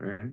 right?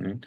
right?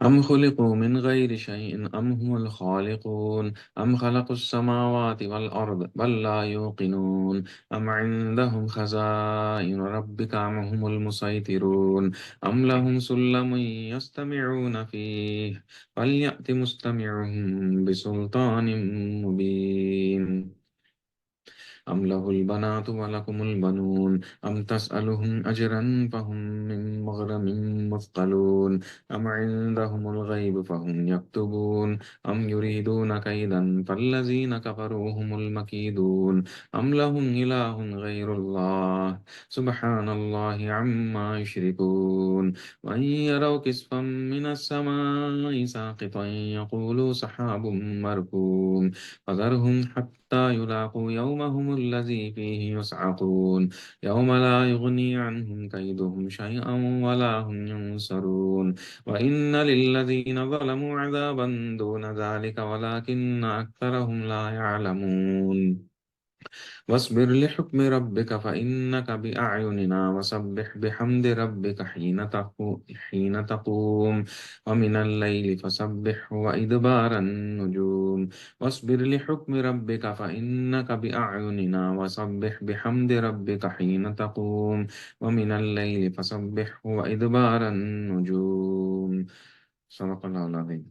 أم خلقوا من غير شيء أم هم الخالقون أم خلقوا السماوات والأرض بل لا يوقنون أم عندهم خزائن ربك أم هم المسيطرون أم لهم سلم يستمعون فيه فليأت مستمعهم بسلطان مبين أم له البنات ولكم البنون أم تسألهم أجرا فهم من مغرم مثقلون أم عندهم الغيب فهم يكتبون أم يريدون كيدا فالذين كفروا هم المكيدون أم لهم إله غير الله سبحان الله عما يشركون وإن يروا كسفا من السماء ساقطا يقولوا سحاب مركوم فذرهم حتى يلاقوا يومهم الذي فيه يصعقون يوم لا يغني عنهم كيدهم شيئا ولا هم ينصرون وإن للذين ظلموا عذابا دون ذلك ولكن أكثرهم لا يعلمون واصبر لحكم ربك فإنك بأعيننا وسبح بحمد ربك حين تقوم ومن الليل فسبح وإدبار النجوم واصبر لحكم ربك فإنك بأعيننا وسبح بحمد ربك حين تقوم ومن الليل فسبح وإدبار النجوم صدق الله العظيم।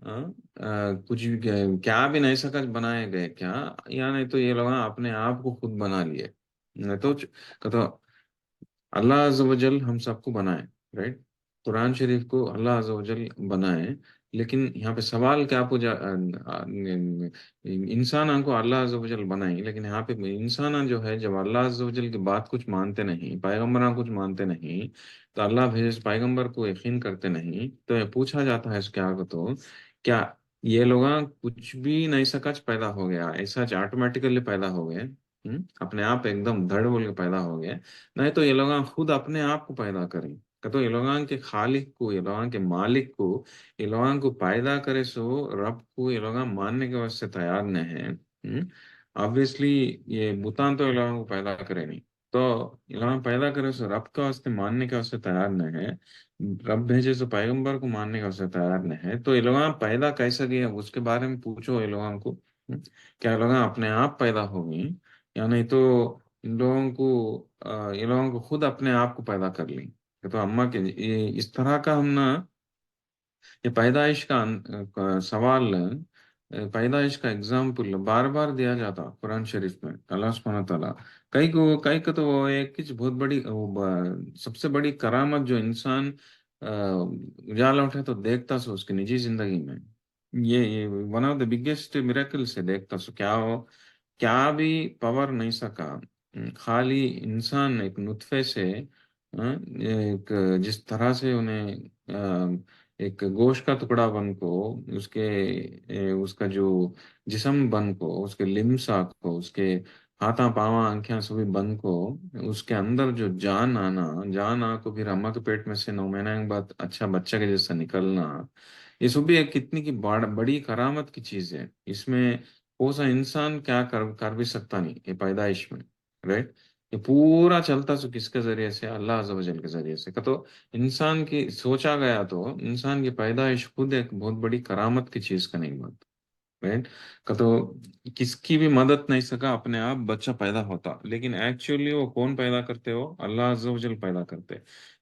ہاں، کچھ بھی کیا بھی نئے سکچ بنائے گئے کیا، یا نہیں تو یہ لوگ اپنے آپ کو خود بنا لیے، نہیں تو کہ اللہ عز و جل ہم سب کو بنائے، رائٹ؟ قرآن شریف کو اللہ عز و جل بنائے، لیکن یہاں پہ سوال کیا پوچھا، انسان کو اللہ عز و جل بنائے، لیکن یہاں پہ انسان جو ہے جب اللہ عز و جل کی بات کچھ مانتے نہیں، پیغمبران کچھ مانتے نہیں، تو اللہ بھیج پیغمبر کو یقین کرتے نہیں، تو یہ پوچھا جاتا ہے اس کے آگے تو کیا یہ لوگ کچھ بھی نہیں سکچ پیدا ہو گیا، ایسا آٹومیٹیکلی پیدا ہو گئے، اپنے آپ ایک دم دھڑ بول کے پیدا ہو گئے، نہیں تو یہ لوگ خود اپنے آپ کو پیدا کریں، کہ تو یہ لوگ کے خالق کو، یہ لوگ کے مالک کو، یہ لوگوں کو پیدا کرے سو رب کو یہ لوگ ماننے کے واسطے تیار نہیں ہے، آبویسلی یہ بتان تو یہ لوگوں کو پیدا کرے نہیں، تو یہ لوگ پیدا کرے سو رب کا واسطے ماننے کے واسطے تیار نہیں ہے، رب بھیجے سو پیغمبر کو ماننے کے واسطے تیار نہیں ہے، تو یہ لوگ پیدا کیسا گیا اس کے بارے میں پوچھو یہ لوگوں کو، کیا لوگ اپنے آپ پیدا ہو گئی، یا نہیں تو ان لوگوں کو یہ لوگوں کو خود اپنے آپ کو پیدا کر لی، تو اما کے اس طرح کا ہم نا، یہ پیدائش کا سوال، پیدائش کا اگزامپل بار بار دیا جاتا قرآن شریف میں، اللہ سبحانہ تعالیٰ کئی کو تو وہ ایک کچھ بہت بڑی سب سے بڑی کرامت جو انسان اجالا اٹھے تو دیکھتا سو اس کی نجی زندگی میں، یہ one of the biggest miracle سے دیکھتا سو کیا ہو، کیا بھی پاور نہیں سکا، خالی انسان ایک نطفے سے، ایک جس طرح سے انہیں ایک گوشت کا ٹکڑا بن کو، اس کے اس کا جو جسم بن کو، اس کے لمسا کو، اس کے ہاتھاں پاواں آنکھیں سبھی بن کو، اس کے اندر جو جان آنا، جان آ کو پھر اما کے پیٹ میں سے 9 مہینے کے بعد اچھا بچہ کے جیسا نکلنا، یہ سب بھی ایک کتنی کی بڑی کرامت کی چیز ہے، اس میں وہ سا انسان کیا کر بھی سکتا نہیں یہ پیدائش میں، رائٹ؟ یہ پورا چلتا سو کس کے ذریعے سے، اللہ عز و جل کے ذریعے سے، کہ تو انسان کی سوچا گیا تو انسان کی پیدائش خود ایک بہت بڑی کرامت کی چیز کا نہیں بات، رائٹ؟ کہ تو کس کی بھی مدد نہیں سکا، اپنے آپ بچہ پیدا ہوتا، لیکن ایکچولی وہ کون پیدا کرتے ہو، اللہ عز و جل پیدا کرتے،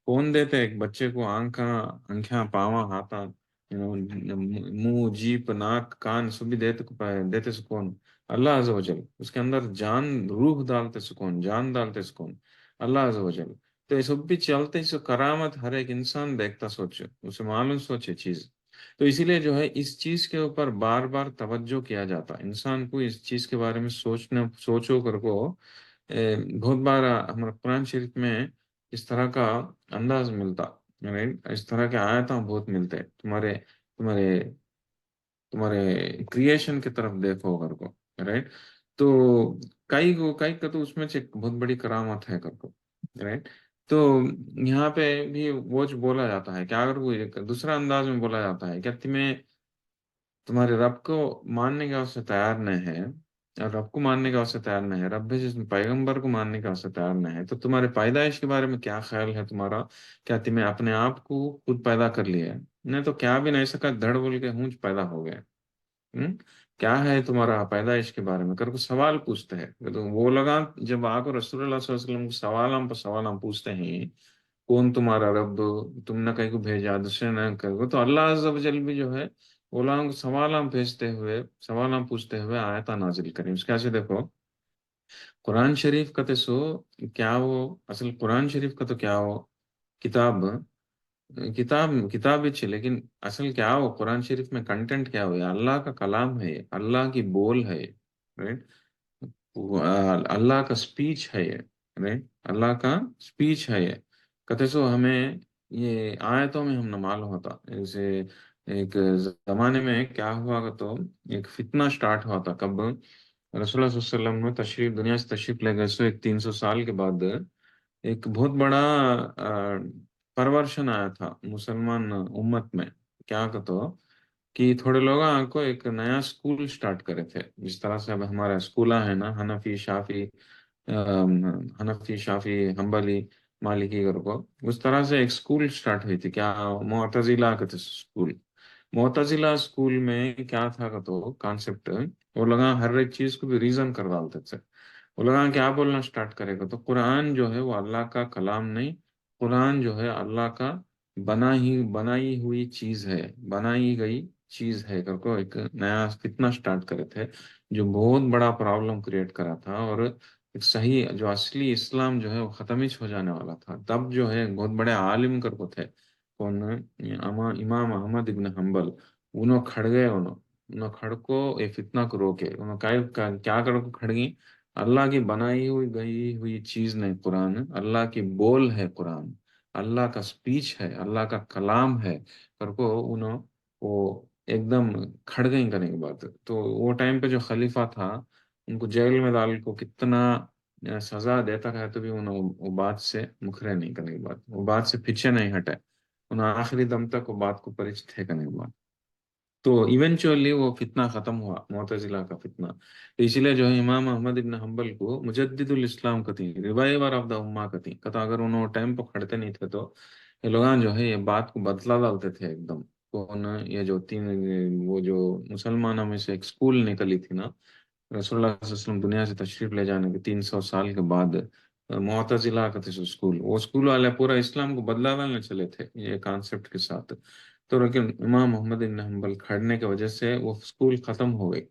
کون دیتے ایک بچے کو آنکھاں پاواں ہاتھاں، منہ جیپ ناک کان سبھی دیتے سکون، اللہ عز و جل، اس کے اندر جان روح ڈالتے سکون، جان ڈالتے سکون، اللہ عز و جل، تو یہ سب بھی چلتے سو کرامت ہر ایک انسان دیکھتا سوچے، اسے معلوم سوچے چیز، تو اسی لیے جو ہے اس چیز کے اوپر بار بار توجہ کیا جاتا، انسان کو اس چیز کے بارے میں سوچو کر کو، بہت بار ہمارے قرآن شریف میں اس طرح کا انداز ملتا، اس طرح کے آیتاں بہت ملتے، تمہارے تمہارے کریشن کی طرف دیکھو کر کو، رائٹ؟ تو کئی کا تو اس میں سے ایک بہت بڑی کرامت ہے کر کو، رائٹ؟ تو یہاں پہ بھی وہ جو بولا جاتا ہے کیا، اگر وہ ایک دوسرا انداز میں بولا جاتا ہے کیا تمہارے رب کو ماننے کا اسے تیار نہیں ہے، اور رب کو ماننے کا اسے تیار نہیں ہے، رب بھی جس میں پیغمبر کو ماننے کا اسے تیار نہیں ہے، تو تمہارے پیدائش کے بارے میں کیا خیال ہے تمہارا، کیا تمہیں اپنے آپ کو خود پیدا کر لیا ہے، نہیں تو کیا بھی نہیں سکا دھڑ بول کے ہونچ پیدا ہو گئے، ہم؟ کیا ہے تمہارا پیدائش کے بارے میں کر کو سوال پوچھتے ہیں، تو وہ لوگ جب آ کو رسول اللہ صلی اللہ علیہ وسلم کو سوال ہم پر سوال ہم پوچھتے ہیں، کون تمہارا رب، تم نے کہیں کو بھیجا دوسرے نے کہیں، تو اللہ عز و جل بھی جو ہے وہ لوگوں کو سوال ہم بھیجتے ہوئے، سوال ہم پوچھتے ہوئے آیت نازل کریں، اس کیسے دیکھو قرآن شریف کا تو کیا وہ اصل قرآن شریف کا تو کیا ہو کتاب، کتاب اچھی، لیکن اصل کیا ہو قرآن شریف میں کنٹینٹ کیا ہو، یہ اللہ کا کلام ہے، اللہ کی بول ہے، رائٹ؟ اللہ کا سپیچ ہے یہ، رائٹ؟ اللہ کا سپیچ ہے یہ، کہتے سو ہمیں یہ آیتوں میں ہم نہ معلوم ہوتا، جیسے ایک زمانے میں کیا ہوا کہ تو ایک فتنہ سٹارٹ ہوا تھا، کب رسول اللہ صلی اللہ علیہ وسلم نے دنیا سے تشریف لے گئے سو ایک 300 سال کے بعد ایک بہت بڑا پرورشن آیا تھا مسلمان امت میں، کیا کہ تو کہ تھوڑے لوگ کو ایک نیا اسکول سٹارٹ کرے تھے، جس طرح سے اب ہمارا اسکول ہے نا، حنفی شافی حنبلی مالکی گھر کو، اس طرح سے ایک اسکول سٹارٹ ہوئی تھی، کیا معتزلہ کا تھا اسکول، معتزلہ اسکول میں کیا تھا کہ تو کانسیپٹ، وہ لگا ہر ایک چیز کو بھی ریزن کر ڈالتے تھے، وہ لگا کیا بولنا سٹارٹ کرے گا تو قرآن جو ہے وہ اللہ کا کلام نہیں، قرآن جو ہے اللہ کا بنائی ہوئی چیز ہے، بنائی گئی چیز ہے کر کو ایک نیا فتنہ سٹارٹ کرے تھے جو بہت بڑا پرابلم کریٹ کرا تھا، اور ایک صحیح جو اصلی اسلام جو ہے وہ ختم ہی ہو جانے والا تھا، تب جو ہے بہت بڑے عالم کر کو تھے کون، امام احمد ابن حنبل، انہوں کھڑ گئے، انہوں کھڑ کو یہ فتنہ کو روکے، انہوں کیا کر کو کھڑ گئی، اللہ کی بنائی ہوئی گئی ہوئی چیز نہیں قرآن، اللہ کی بول ہے قرآن، اللہ کا سپیچ ہے، اللہ کا کلام ہے کر کو انہوں وہ ایک دم کھڑ گئی کرنے کی بات. تو وہ ٹائم پہ جو خلیفہ تھا ان کو جیل میں ڈال کو کتنا سزا دیتا ہے تو بھی انہوں وہ بات سے مکرے نہیں کرنے کی بات، وہ بات سے پیچھے نہیں ہٹے، انہوں آخری دم تک وہ بات کو پرچ تھے کرنے کی بات. تو ایونچولی وہ فتنہ ختم ہوا، معتزلہ کا فتنہ. تو اسی لیے جو ہے امام احمد ابن حنبل کو مجدد الاسلام کہتی، ریوائور آف دا امہ کہتی، کہتا اگر انہوں ٹائم پہ کھڑتے نہیں تھے تو یہ لوگان جو ہے یہ بات کو بدلا ڈالتے تھے ایک دم. کون یہ جو تین وہ جو مسلمانوں میں سے ایک سکول نکلی تھی نا، رسول اللہ صلی اللہ علیہ وسلم دنیا سے تشریف لے جانے کے 300 سال کے بعد، معتزلہ کا تھا سکول، وہ سکول والے پورا اسلام کو بدلا ڈالنے چلے تھے یہ کانسیپٹ کے ساتھ. تو لیکن امام محمد بن حنبل کھڑنے کی وجہ سے وہ سکول ختم ہو گئی.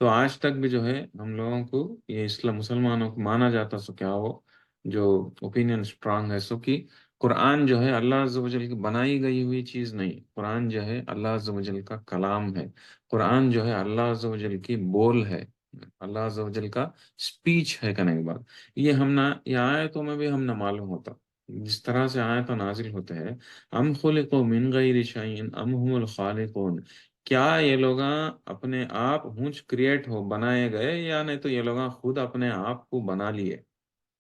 تو آج تک بھی جو ہے ہم لوگوں کو یہ اسلام مسلمانوں کو مانا جاتا سو کیا ہو جو اوپینین اسٹرانگ ہے سو کہ قرآن جو ہے اللہ عز و جل کی بنائی گئی ہوئی چیز نہیں، قرآن جو ہے اللہ عز و جل کا کلام ہے، قرآن جو ہے اللہ عز و جل کی بول ہے، اللہ عز و جل کا سپیچ ہے کہنے کے بعد. یہ ہم نہ یہ آیتوں میں بھی ہم نہ معلوم ہوتا جس طرح سے آیت نازل ہوتے ہیں، ام خلقوا من غیر شیء ام هم الخالقون، کیا یہ لوگ اپنے آپ ہونچ کریٹ ہو بنائے گئے یا نہیں تو یہ لوگ خود اپنے آپ کو بنا لیے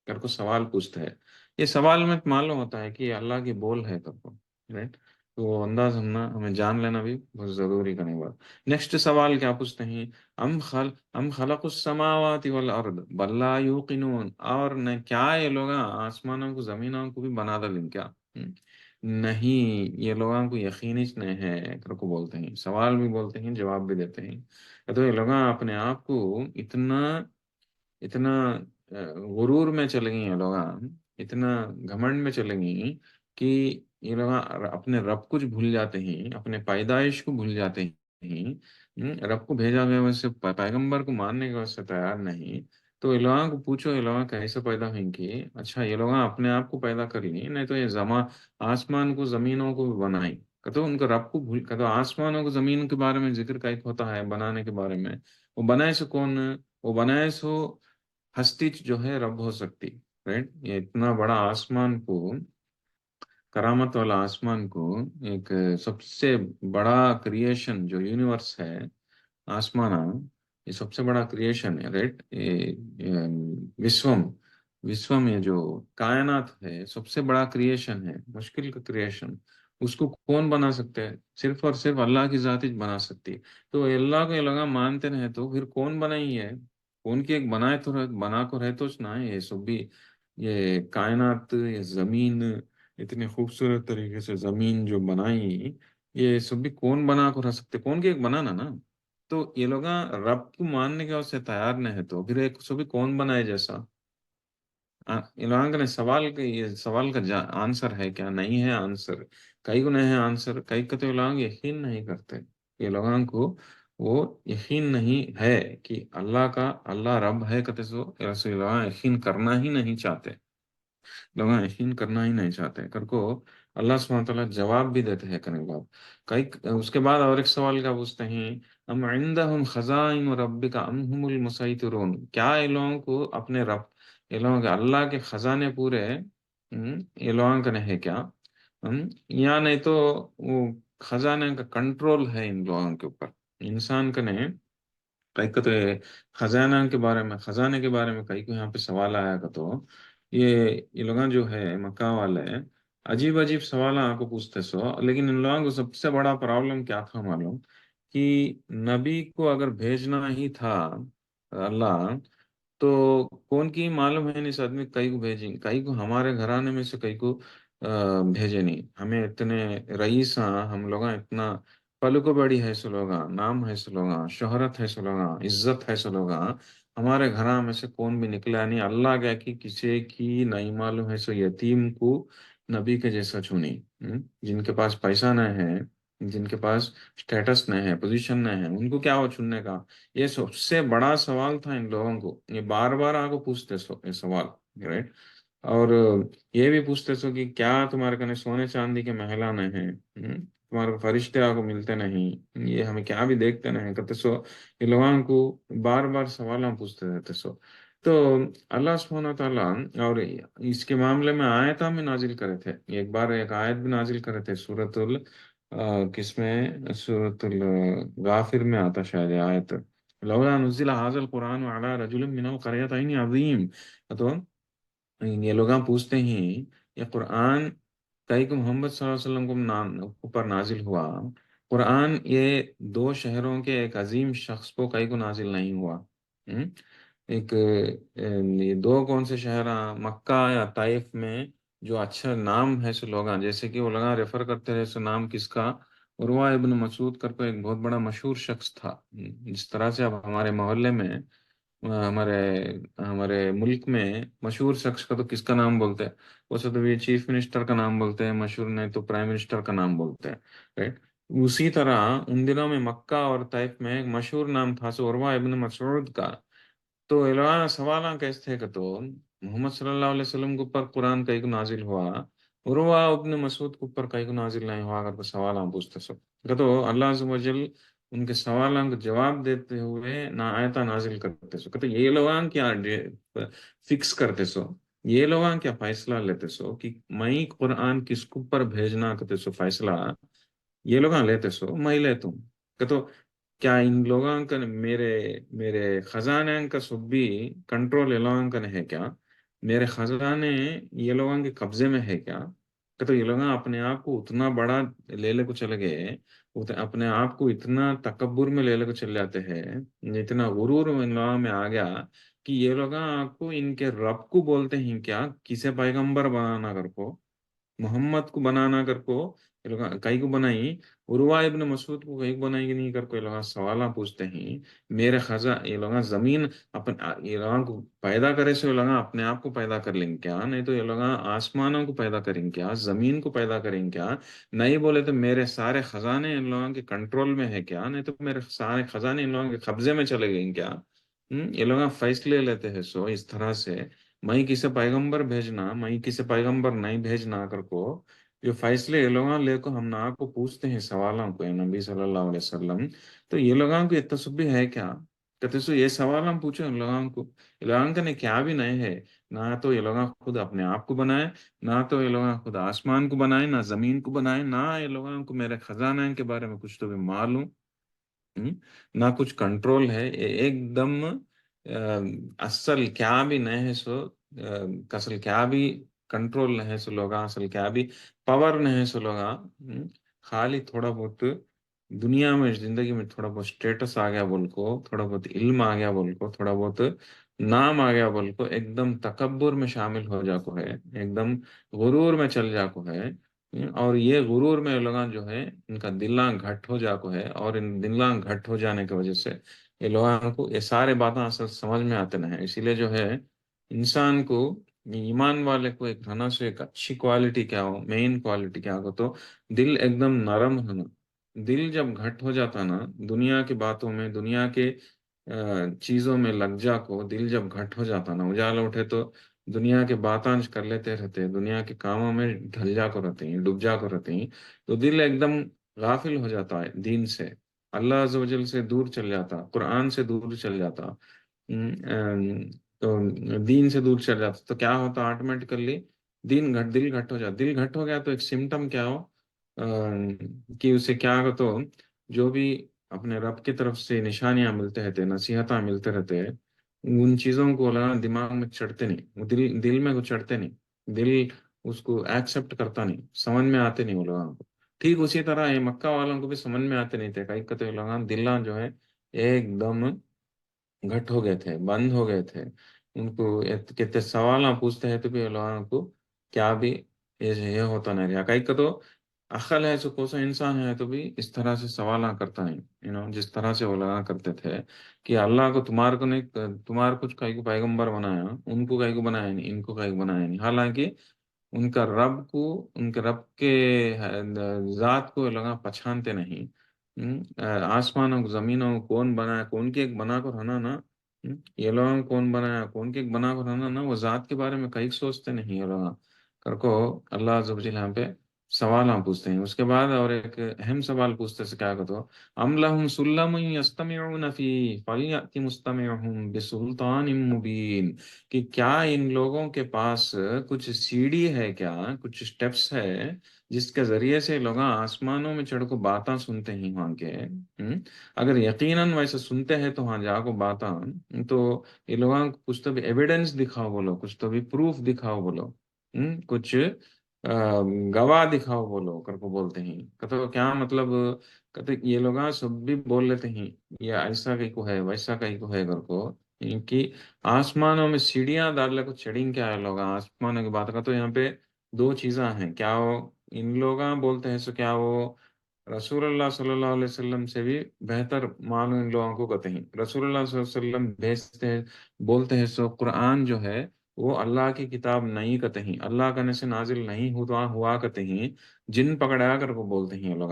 کر کو سوال پوچھتا ہے. یہ سوال میں معلوم ہوتا ہے کہ یہ اللہ کی بول ہے کر کو، رائٹ. تو وہ انداز ہمیں جان لینا بھی بہت ضروری کرنے بات. نیکسٹ سوال کیا پوچھتے ہیں، ام خلق السماوات والارض بل لا یوقنون، اور نہ کیا یہ لوگ آسمانوں کو زمینوں کو بھی بنا دلیں کیا، نہیں یہ لوگوں کو یقینی نہیں ہے کر کو بولتے ہیں، سوال بھی بولتے ہیں جواب بھی دیتے ہیں. تو یہ لوگ اپنے آپ کو اتنا اتنا غرور میں چلے گئی ہیں لوگ، اتنا گھمنڈ میں چلے گئی کہ یہ لوگ اپنے رب کو جو بھول جاتے ہیں، اپنے پیدائش کو بھول جاتے ہیں، رب کو بھیجا گیا ویسے پیغمبر کو ماننے کے واسطے تیار نہیں. تو یہ لوگوں کو پوچھو یہ لوگ کیسے پیدا ہوئیں کہ اچھا یہ لوگ اپنے آپ کو پیدا کر لی نہیں تو یہ آسمان کو زمینوں کو بھی بنائی. تو ان کا رب کو بھول تو آسمانوں کو زمین کے بارے میں ذکر کئی ہوتا ہے بنانے کے بارے میں، وہ بنائے سو کون، وہ بنائے سو ہستی جو ہے رب ہو سکتی، رائٹ. یہ اتنا بڑا آسمان کو، کرامت والا آسمان کو، ایک سب سے بڑا کریشن جو یونیورس ہے آسمان، یہ سب سے بڑا کریشن ہے، رائٹ. وشوم وشوم یہ جو کائنات ہے سب سے بڑا کریشن ہے، مشکل کا کریشن، اس کو کون بنا سکتے ہیں، صرف اور صرف اللہ کی ذات ہی بنا سکتی ہے. تو اللہ کو یہ لگا مانتے رہے تو پھر کون بنائی ہے، کون کی ایک بنائے تو بنا کو رہے تو نہ یہ سب بھی، یہ کائنات، یہ زمین اتنی خوبصورت طریقے سے زمین جو بنائی، یہ سب بھی کون بنا کو رہ سکتے، کون کی ایک بنانا نا. تو یہ لوگ رب کو ماننے کے واسطے تیار نہیں ہے تو پھر ایک سو بھی کون بنائے جیسا. یہ لوگوں کا سوال کا یہ سوال کا آنسر ہے کیا، نہیں ہے آنسر. کئی کو نہیں ہے آنسر، کئی کو تو یہ لوگ یقین نہیں کرتے، یہ لوگوں کو وہ یقین نہیں ہے کہ اللہ کا اللہ رب ہے کہتے سو ایسے لوگ یقین کرنا ہی نہیں چاہتے، لوگ یقین کرنا ہی نہیں چاہتے کر کو اللہ سبحانہ وتعالیٰ جواب بھی دیتے ہیں کرنے کے بعد. کئی اس کے بعد اور ایک سوال کا پوچھتے ہیں، ام عندهم خزائن ربک ام هم المسیطرون، کیا یہ لوگوں کو اپنے رب، یہ لوگوں کے اللہ کے خزانے پورے یہ لوگوں کا نہیں ہے کیا، یا نہیں تو وہ خزانے کا کنٹرول ہے ان لوگوں کے اوپر، انسان کا نہیں. کئی کو تو خزانے کے بارے میں کئی کو یہاں پہ سوال آیا کا تو یہ لوگ جو ہے مکہ والے عجیب عجیب سوال آپ کو پوچھتے سو. لیکن ان لوگوں کو سب سے بڑا پرابلم کیا تھا معلوم، کہ نبی کو اگر بھیجنا ہی تھا اللہ تو کون کی معلوم ہے نہیں آدمی کئی کو بھیجیں، کئی کو ہمارے گھرانے میں سے کئی کو بھیجے نہیں. ہمیں اتنے رئیس ہم لوگ اتنا پلو کو بڑی ہے سو لوگا، نام ہے سو لوگا، شہرت ہے سو لوگا، عزت ہے سو لوگا، ہمارے گھر میں سے کون بھی نکلا نہیں. اللہ کیا کہ کسی کی نہیں معلوم ہے سو یتیم کو نبی کے جیسا چنی، جن کے پاس پیسہ نہ ہے جن کے پاس اسٹیٹس نہیں ہے، پوزیشن نہیں ہے، ان کو کیا ہو چننے کا؟ یہ سب سے بڑا سوال تھا ان لوگوں کو، یہ بار بار آ کو پوچھتے سو یہ سوال، رائٹ؟ اور یہ بھی پوچھتے سو کہ کیا تمہارے کنے سونے چاندی کے محلانے ہیں؟ تمہارے کو فرشتے آ کو ملتے نہیں؟ یہ ہمیں کیا بھی دیکھتے نہیں کہتے سو؟ یہ لوگوں کو بار بار سوال ہم پوچھتے رہتے سو. تو اللہ سبحانہ تعالیٰ اور اس کے معاملے میں آیت ہم نازل کرے تھے، ایک بار ایک آیت بھی نازل کرے تھے سورت کس میں، سورت الغافر میں آتا شاید یہ آیت، لولا نزل هذا القرآن على رجل من القريتين عظيم. تو یہ لوگ پوچھتے ہیں یہ قرآن کئی کو محمد صلی اللہ علیہ وسلم کو اوپر نازل ہوا، قرآن یہ دو شہروں کے ایک عظیم شخص کو کئی کو نازل نہیں ہوا؟ ہم؟ ایک یہ دو کون سے شہر ہیں مکہ یا طائف میں جو اچھا نام ہے سو لوگاں، جیسے کہ وہ لوگاں ریفر کرتے رہے سو نام کس کا؟ عروہ ابن مسعود کر کے ایک بہت بڑا مشہور شخص تھا. جس طرح سے اب ہمارے محلے میں ہمارے ہمارے ملک میں مشہور شخص کا تو کس کا نام بولتے ہیں؟ وہ سب تو یہ چیف منسٹر کا نام بولتے ہیں، مشہور نہیں تو پرائم منسٹر کا نام بولتے ہیں، رائٹ؟ اسی طرح ان دنوں میں مکہ اور طائف میں ایک مشہور نام تھا سو عروہ ابن مسعود کا. تو علماء سوال کیسے تھے کہ تو محمد صلی اللہ علیہ وسلم کے اوپر قرآن کئی کو نازل ہوا، عروہ ابن مسعود کے اوپر کئی کو نازل نہیں ہوا، اگر کوئی سوال ہم پوچھتے سب کہ تو اللہ عز و جل ان کے سوالوں کا جواب دیتے ہوئے نہ آیتا نازل کرتے سو کہ یہ لوگ کیا فکس کرتے سو، یہ لوگ کیا فیصلہ لیتے سو کہ میں قرآن کس کو اوپر بھیجنا کرتے سو فیصلہ یہ لوگ لیتے سو میں لیتا ہوں کہ تو کیا ان لوگوں کا میرے میرے خزانے کا سب بھی کنٹرول یہ لوگوں کا نہیں ہے کیا؟ میرے خزانے یہ لوگوں کے قبضے میں ہے کیا؟ کہ تو یہ لوگ اپنے آپ کو اتنا بڑا لے کو چلے گئے، اپنے آپ کو اتنا تکبر میں لے کو چل جاتے ہیں، اتنا غرور ان لوگوں میں آ گیا کہ یہ لوگ آپ کو ان کے رب کو بولتے ہیں کیا کسے پیغمبر بنانا کر کو، محمد کو بنانا کر کو یہ لوگ کئی کو بنائی، عروہ ابن مسعود کو کئی کو بنائی کہ نہیں کر کو یہ لوگ سوال پوچھتے ہیں. میرے خزاں یہ لوگ زمین یہ لوگوں کو پیدا کرے سے یہ لوگ اپنے آپ کو پیدا کر لیں کیا؟ نہیں تو یہ لوگ آسمانوں کو پیدا کریں کیا، زمین کو پیدا کریں کیا؟ نہیں بولے تو میرے سارے خزانے ان لوگوں کے کنٹرول میں ہے کیا؟ نہیں تو میرے سارے خزانے ان لوگوں کے قبضے میں چلے گئے کیا؟ یہ لوگ فیصلے لیتے ہیں سو اس طرح سے میں کسے پیغمبر بھیجنا میں کسے پیغمبر نہیں بھیجنا کر کو جو فیصلے یہ لوگ لے کو ہم نہ کو پوچھتے ہیں سوالوں کو نبی صلی اللہ علیہ وسلم. تو یہ لوگوں کو اتنا سب بھی ہے کیا کہتے سو یہ سوال ہم پوچھیں ان لوگوں کو؟ یہ لوگوں کا نے کیا بھی نہیں ہے، نہ تو یہ لوگ خود اپنے آپ کو بنائے، نہ تو یہ لوگ خود آسمان کو بنائے، نہ زمین کو بنائے، نہ یہ لوگوں کو میرے خزانہ کے بارے میں کچھ تو بھی معلوم، نہ کچھ کنٹرول ہے. ایک دم اصل کیا بھی نہیں ہے سو کسل کیا بھی کنٹرول نہیں ہے سو لوگا، اصل کیا بھی پاور نہیں ہے سو لوگا. خالی تھوڑا بہت دنیا میں زندگی میں تھوڑا بہت اسٹیٹس آ گیا بول کو، تھوڑا بہت علم آ گیا بول کو، تھوڑا بہت نام آ گیا بول کو ایک دم تکبر میں شامل ہو جا کو ہے، ایک دم غرور میں چل جا کو ہے. اور یہ غرور میں لوگاں جو ہے ان کا دلاں گھٹ ہو جا کو ہے، اور ان دلاں گھٹ ہو جانے کی وجہ سے یہ لوگوں کو یہ سارے باتیں اصل سمجھ میں آتے نہیں. اسی لیے جو ہے انسان کو ایمان والے کو ایک رہنا سے ایک اچھی کوالٹی کیا ہو، مین کوالٹی کیا ہو تو دل ایک دم نرم ہونا. دل جب گھٹ ہو جاتا نا دنیا کی باتوں میں، دنیا کے چیزوں میں لگ جا کو، دل جب گھٹ ہو جاتا نا اجالا اٹھے تو دنیا کے باتاں کر لیتے رہتے، دنیا کے کاموں میں ڈھل جا کو رہتے ہیں، ڈوب جا کو رہتے ہیں، تو دل ایک دم غافل ہو جاتا ہے دین سے، اللہ عز و جل سے دور چل جاتا، قرآن سے دور چل جاتا. تو دین سے دور چل جاتا تو کیا ہوتا آٹومیٹیکلی دل گھٹ ہو جاتا. دل گھٹ ہو گیا تو ایک سمٹم کیا ہو کہ اسے کیا ہو تو جو بھی اپنے رب کی طرف سے نشانیاں ملتے رہتے، نصیحتیں ملتے رہتے، ان چیزوں کو دماغ میں چڑھتے نہیں، وہ دل میں وہ چڑھتے نہیں، دل اس کو ایکسپٹ کرتا نہیں، سمجھ میں آتے نہیں وہ لوگوں کو. ٹھیک اسی طرح یہ مکہ والوں کو بھی سمجھ میں آتے نہیں تھے، کئی کتے لوگ دلاں جو ہے ایک دم گھٹ ہو گئے تھے، بند ہو گئے تھے. ان کو کتنے سوال پوچھتے ہیں تو بھی لوگوں کو کیا بھی یہ ہوتا نہیں رہا. کئی کا تو عقل ہے سو کوسا انسان ہے تو بھی اس طرح سے سوال کرتا نہیں، جس طرح سے وہ لگا کرتے تھے کہ اللہ کو تمہارے کو نہیں، تمہارے کچھ کئی کو پیغمبر بنایا، ان کو کئی کو بنایا نہیں، ان کو کئی کو بنایا نہیں. حالانکہ ان کا رب کو، ان کے رب کے ذات کو یہ لوگ پہچانتے نہیں. آسمانوں کو زمینوں کو کون بنایا، کون کے ایک بنا کر رہنا نا. یہ لوگ کون بنایا، کون کے ایک بنا کر رہنا نا، وہ ذات کے بارے میں کہیں سوچتے نہیں یہ لوگ. کر کو اللہ عز و جل یہاں پہ سوال ہم پوچھتے ہیں. اس کے بعد اور ایک اہم سوال پوچھتے سے کیا کہتے ہو، ام لہم سلم یستمعون فی فلیأت مستمعہم بسلطان مبین، کہ کیا ان لوگوں کے پاس کچھ سیڑھی ہے، کیا کچھ سٹیپس ہے جس کے ذریعے سے لوگ آسمانوں میں چڑھ کو باتاں سنتے ہیں وہاں کے. اگر یقیناً ویسے سنتے ہیں تو وہاں جا کو باتاں، تو یہ لوگوں کو کچھ تو بھی ایویڈنس دکھاؤ بولو، کچھ تو بھی پروف دکھاؤ بولو. کچھ گواہ دکھاؤ بولو کر کو بولتے ہیں. کہتے کیا مطلب، کہتے یہ لوگ سب بھی بول لیتے ہیں یہ ایسا کہیں کو ہے، ویسا کہیں کو ہے کر کو. کہ آسمانوں میں سیڑھیاں ڈال کو چڑھیں کیا ہے لوگ آسمانوں کی بات کا. تو یہاں پہ دو چیزاں ہیں. کیا وہ ان لوگ بولتے ہیں سو کیا وہ رسول اللہ صلی اللہ علیہ وسلم سے بھی بہتر معلوم ان لوگوں کو کہتے ہیں. رسول اللہ صلی اللہ علیہ وسلم بھیجتے ہیں، بولتے ہیں سو قرآن جو ہے وہ اللہ کی کتاب نہیں کہتے ہیں، اللہ کرنے سے نازل نہیں ہوا کہتے ہیں. جن پکڑا کر کو بولتے ہیں یہ لوگ،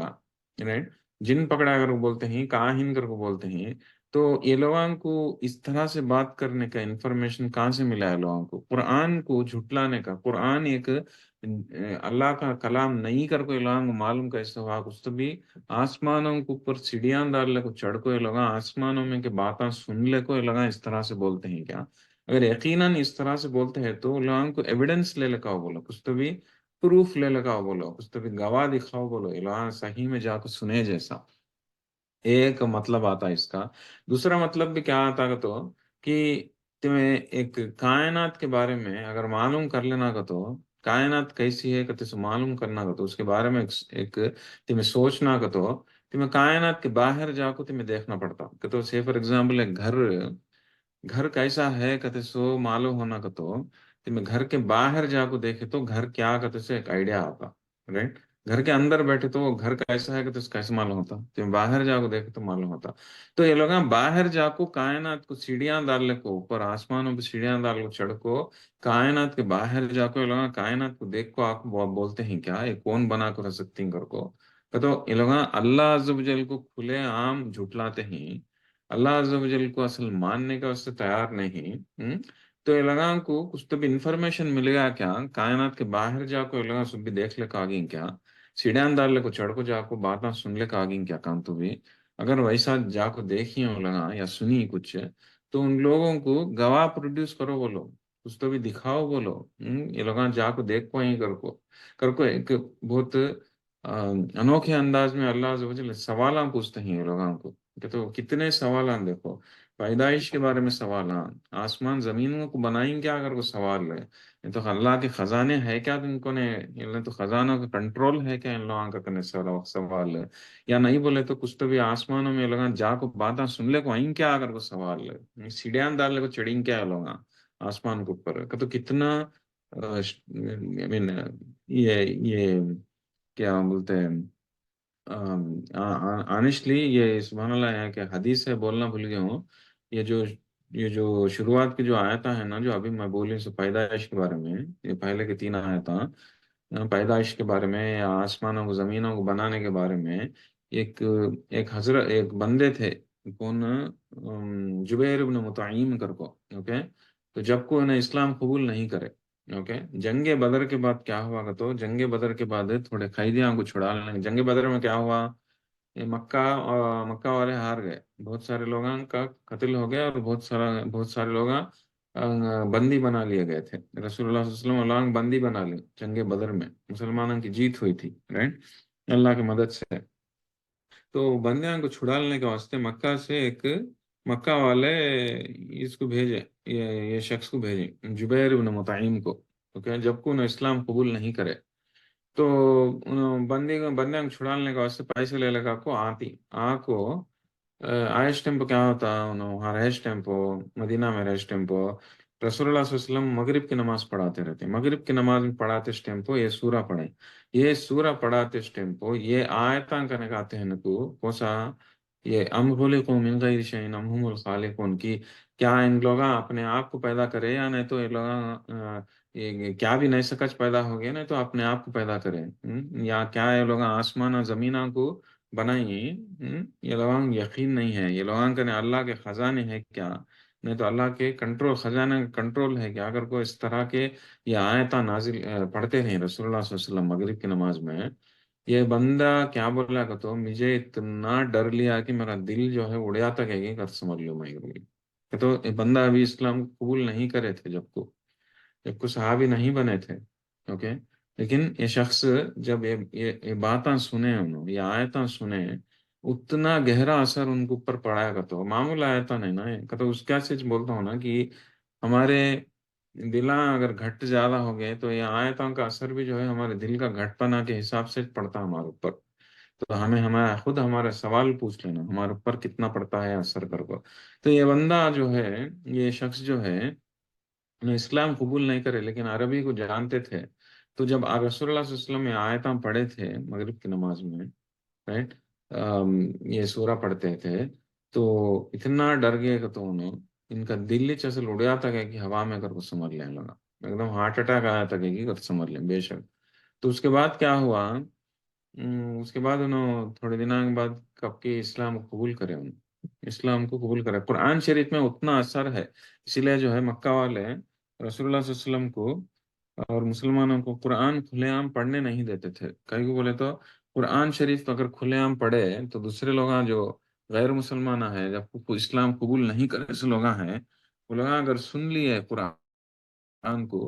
رائٹ. جن پکڑا کر کو بولتے ہیں، کاہن کر کو بولتے ہیں. تو یہ لوگوں کو اس طرح سے بات کرنے کا انفارمیشن کہاں سے ملا ہے لوگوں کو؟ قرآن کو جھٹلانے کا. قرآن ایک اللہ کا کلام نہیں کر کو یہ لوگوں کو معلوم کیسے ہوا؟ کچھ تو بھی آسمانوں کے اوپر سیڑھیاں ڈال لے کو چڑھ کو یہ لوگ آسمانوں میں کے باتیں سن لے کو یہ لوگ اس طرح سے بولتے ہیں کیا؟ اگر یقیناً اس طرح سے بولتے ہیں تو لوگوں کو ایویڈنس لے لگاؤ بولو، کچھ تو بھی پروف لے لگاؤ بولو، کچھ تو بھی گواہ دکھاؤ بولو، یہ لوگ صحیح میں جا کو سنے جیسا. ایک مطلب آتا ہے اس کا. دوسرا مطلب بھی کیا آتا ہے تو کہ تمہیں ایک کائنات کے بارے میں اگر معلوم کر لینا کا تو کائنات کیسی ہے کہ معلوم کرنا کا تو اس کے بارے میں ایک تمہیں سوچنا کا تو تمہیں کائنات کے باہر جا کو تمہیں دیکھنا پڑتا. کہ تو سی فار ایگزامپل ایک گھر، گھر کیسا ہے کہتے سو معلوم ہونا کا تو میں گھر کے باہر جا کو دیکھے تو گھر کیا کہتے سے ایک آئیڈیا آتا، رائٹ. گھر کے اندر بیٹھے تو وہ گھر کیسا ہے کہ تو کیسے معلوم ہوتا، تو باہر جا کو دیکھے تو معلوم ہوتا. تو یہ لوگ باہر جا کو کائنات کو سیڑھیاں ڈالنے کو، اوپر آسمانوں پہ سیڑھیاں ڈال کو چڑھ کو کائنات کے باہر جا کو یہ لوگ کائنات کو دیکھ کو آپ بولتے ہیں کیا یہ کون بنا کر رہ سکتی کر کو. تو یہ لوگ اللہ عز و جل کو کھلے عام جھٹلاتے ہیں، اللہ عز و جل کو اصل ماننے کا اس سے تیار نہیں. تو یہ لگا کو کچھ تو بھی انفارمیشن ملے گا کیا کائنات کے باہر جا کو یہ لگا سب بھی دیکھ لے کا آگیں کیا سیڑھیاں ڈال لے کو چڑھ کو جا کو باتاں سن لے کا آگیں کیا کام تو بھی اگر ویسا جا کو دیکھی ہو لگا یا سنی کچھ تو ان لوگوں کو گواہ پروڈیوس کرو بولو، کچھ تو بھی دکھاؤ بولو. یہ لوگ جا کو دیکھ پائیں کر کو ایک بہت انوکھے انداز میں اللہ عز و جل سوالاں پوچھتے ہیں یہ لوگوں کو. کہ تو کتنے سوالان دیکھو، پیدائش کے بارے میں سوالان، آسمان زمینوں کو بنائیں کیا اگر وہ سوال ہے. یہ تو اللہ کے خزانے ہے کیا تم کو نے، تو خزانوں کا کنٹرول ہے کیا ان لوگوں کا کرنے سوال ہے یا نہیں بولے تو کچھ تو بھی آسمانوں میں لوگ جا کو باتاں سن لے کو آئیں کیا اگر وہ سوال ہے. سیڑھیاں ڈال لے کو چڑھیں کیا لوگ آسمان کے اوپر کہ تو کتنا I mean، یہ کیا بولتے ہیں، آنیسٹلی یہ سبحان اللہ ہے کہ حدیث ہے بولنا بھول گیا ہوں. یہ جو یہ جو شروعات کی جو آیتیں ہیں نا جو ابھی میں بولی سو پیدائش کے بارے میں، یہ پہلے کے تین آیتیں پیدائش کے بارے میں یا آسمانوں کو زمینوں کو بنانے کے بارے میں. ایک ایک حضرت ایک بندے تھے کون، جبیر ابن مطعیم کر کو. اوکے. تو جب کو انہیں اسلام قبول نہیں کرے، اوکے، جنگ بدر کے بعد کیا ہوا کہ تو جنگ بدر کے بعد تھوڑے قیدیوں کو چھڑا لینے. جنگ بدر میں کیا ہوا، یہ مکہ والے ہار گئے، بہت سارے لوگوں کا قتل ہو گیا اور بہت سارے لوگ بندی بنا لیے گئے تھے. رسول اللہ صلی اللہ علیہ وسلم بندی بنا لی جنگ بدر میں، مسلمانوں کی جیت ہوئی تھی، رائٹ، اللہ کی مدد سے. تو بندیاں کو چھڑا لینے کے واسطے مکہ سے ایک مکہ والے اس کو بھیجے، یہ شخص کو بھیجے جبیر بن مطعیم کو. اوکے. جب کو انہیں اسلام قبول نہیں کرے تو بندیاں کو چھڑانے کا واسطے پیسے لے لگا کو کو آئش ٹیمپو کیا ہوتا وہاں رہش ٹیمپو مدینہ میں رہش ٹیمپو رسول اللہ صلی اللہ علیہ وسلم مغرب کی نماز پڑھاتے رہتے. مغرب کی نماز میں پڑھاتے اس ٹیمپو یہ سورہ پڑھیں، یہ سورہ پڑھاتے اس ٹیمپو یہ آیتاں کرنے کا آتے ہیں نکو کوسا یہ ام خلقوا من غیر شیء ام هم الخالقون کی کیا ان لوگ اپنے آپ کو پیدا کرے یا نہیں تو یہ لوگ یہ کیا بھی نئے سکچ پیدا ہو گیا نا تو اپنے آپ کو پیدا کرے، یا کیا یہ لوگ آسمان اور زمینوں کو بنائیں، یہ لوگوں یقین نہیں ہے، یہ لوگوں کا اللہ کے خزانے ہے کیا؟ نہیں تو اللہ کے کنٹرول، خزانہ کنٹرول ہے کیا؟ اگر کوئی اس طرح کے یہ آیتاں نازل پڑھتے ہیں رسول اللہ صلی اللہ علیہ وسلم مغرب کی نماز میں، یہ بندہ کیا بولا کہ تو مجھے اتنا ڈر لیا کہ میرا دل جو ہے اڑیا تک ہے کہ سمجھ لو میں کہ تو یہ بندہ ابھی اسلام قبول نہیں کرے تھے جب کو صحابی نہیں بنے تھے، اوکے، لیکن یہ شخص جب یہ باتاں سنے، انہوں یہ آیتاں سنے، اتنا گہرا اثر ان کے اوپر پڑا گا تو معمول آیتاں نہیں نا کہ تو اس کیا سچ بولتا ہوں نا کہ ہمارے دلاں اگر گھٹ زیادہ ہو گئے تو یہ آیتوں کا اثر بھی جو ہے ہمارے دل کا گھٹ پنا کے حساب سے پڑتا ہے ہمارے اوپر، تو ہمیں ہمارا خود ہمارا سوال پوچھ لینا ہمارے اوپر کتنا پڑتا ہے اثر کر کو۔ تو یہ بندہ جو ہے، یہ شخص جو ہے اسلام قبول نہیں کرے لیکن عربی کو جانتے تھے، تو جب رسول اللہ صلی اللہ علیہ وسلم یہ آیتاں پڑھے تھے مغرب کی نماز میں، رائٹ، یہ سورہ پڑھتے تھے، تو اتنا ڈر گئے کہ تو انہوں ان کا دل ہی چسل اڑیا تھا کہ ہوا میں کر کو سمجھ لینے لگا، ایک دم ہارٹ اٹیک آیا تھا کہ کر سمجھ لیں بے شک۔ تو اس کے بعد کیا ہوا، اس کے بعد انہوں تھوڑے دنوں کے بعد کب کے اسلام کو قبول کرے، اسلام کو قبول کرے، قرآن شریف میں اتنا اثر ہے، اسی لیے جو ہے مکہ والے رسول اللہ صلی اللہ علیہ وسلم کو اور مسلمانوں کو قرآن کھلے عام پڑھنے نہیں دیتے تھے، کہیں کو بولے تو قرآن شریف اگر کھلے عام پڑھے تو دوسرے لوگ جو غیر مسلمان ہیں، جب کو اسلام قبول نہیں کرے ایسے لوگ ہیں، وہ لوگ اگر سن لیے قرآن کو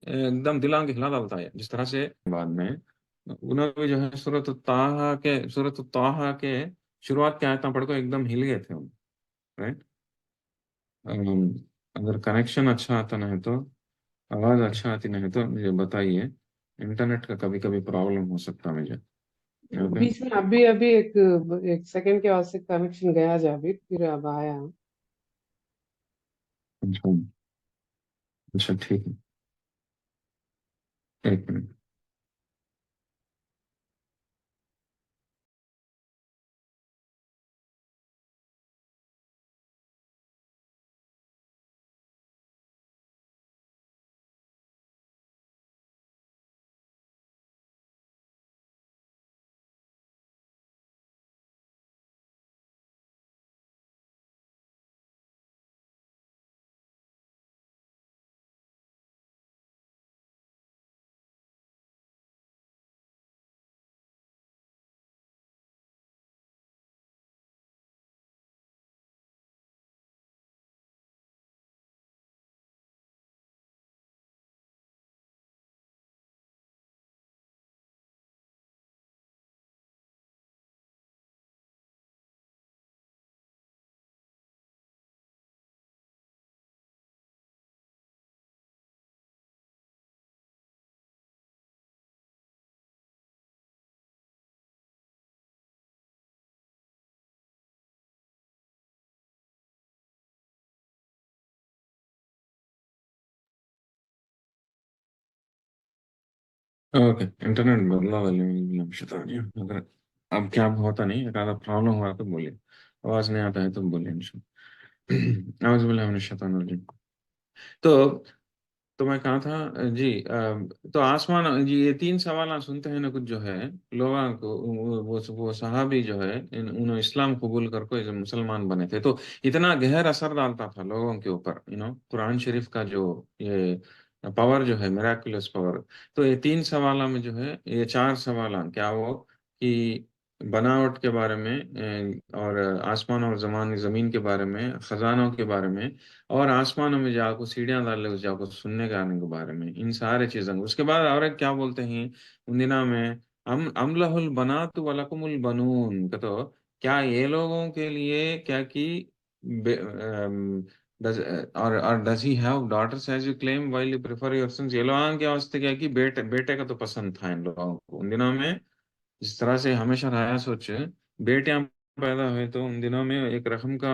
ایک دم دلان کے ہلا ڈالتا ہے، جس طرح سے بعد میں انہوں نے جو ہے سورت الطٰہا کے شروعات کے آیتیں پڑھ کو ایک دم ہل گئے تھے رائٹ۔ اگر کنیکشن اچھا آتا نہیں تو، آواز اچھا آتی نہیں تو مجھے بتائیے، انٹرنیٹ کا کبھی کبھی پرابلم ہو سکتا ہے مجھے، اوکے؟ بیچ میں ابھی ابھی ایک سیکنڈ کے واسطے کنیکشن گیا جا بھی پھر اب آیا۔ اچھا اچھا، ٹھیک ہے، ایک منٹ۔ اوکے، انٹرنیٹ بدلا اگر اب کیا ہوتا نہیں، اگر آدھا پرابلم ہوا تو بولیے، آواز نہیں آتا ہے تو بولیے انشاءاللہ۔ اعوذ باللہ من الشیطان الرجیم۔ تو میں کہا تھا، جی تو آسمان جی یہ تین سوال سنتے ہیں نا کچھ جو ہے لوگوں کو، وہ صحابی جو ہے انہوں اسلام قبول کر کو مسلمان بنے تھے، تو اتنا گہر اثر ڈالتا تھا لوگوں کے اوپر، قرآن شریف کا جو یہ پاور جو ہے میراکولس پاور۔ تو یہ تین سوالوں میں جو ہے یہ چار سوال کیا وہ کہ بناوٹ کے بارے میں، اور آسمان اور زمین کے بارے میں، خزانوں کے بارے میں، اور آسمانوں میں جا کو سیڑھیاں ڈال لے اس جا کو سننے گانے کے بارے میں، ان سارے چیزوں اس کے بعد اور ایک کیا بولتے ہیں ان دنوں میں، ام لہ البنات ولکم البنون، کہ تو کیا یہ لوگوں کے لیے کیا کی بے- ام، does- اور does he have daughters as you claim while you prefer your since, یہ لوگوں کے واسطے کیا کہ بیٹے کا تو پسند تھا ان لوگوں کو ان دنوں میں، جس طرح سے ہمیشہ رہا سوچ بیٹیاں پیدا ہوئے تو ان دنوں میں ایک رقم کا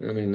I mean,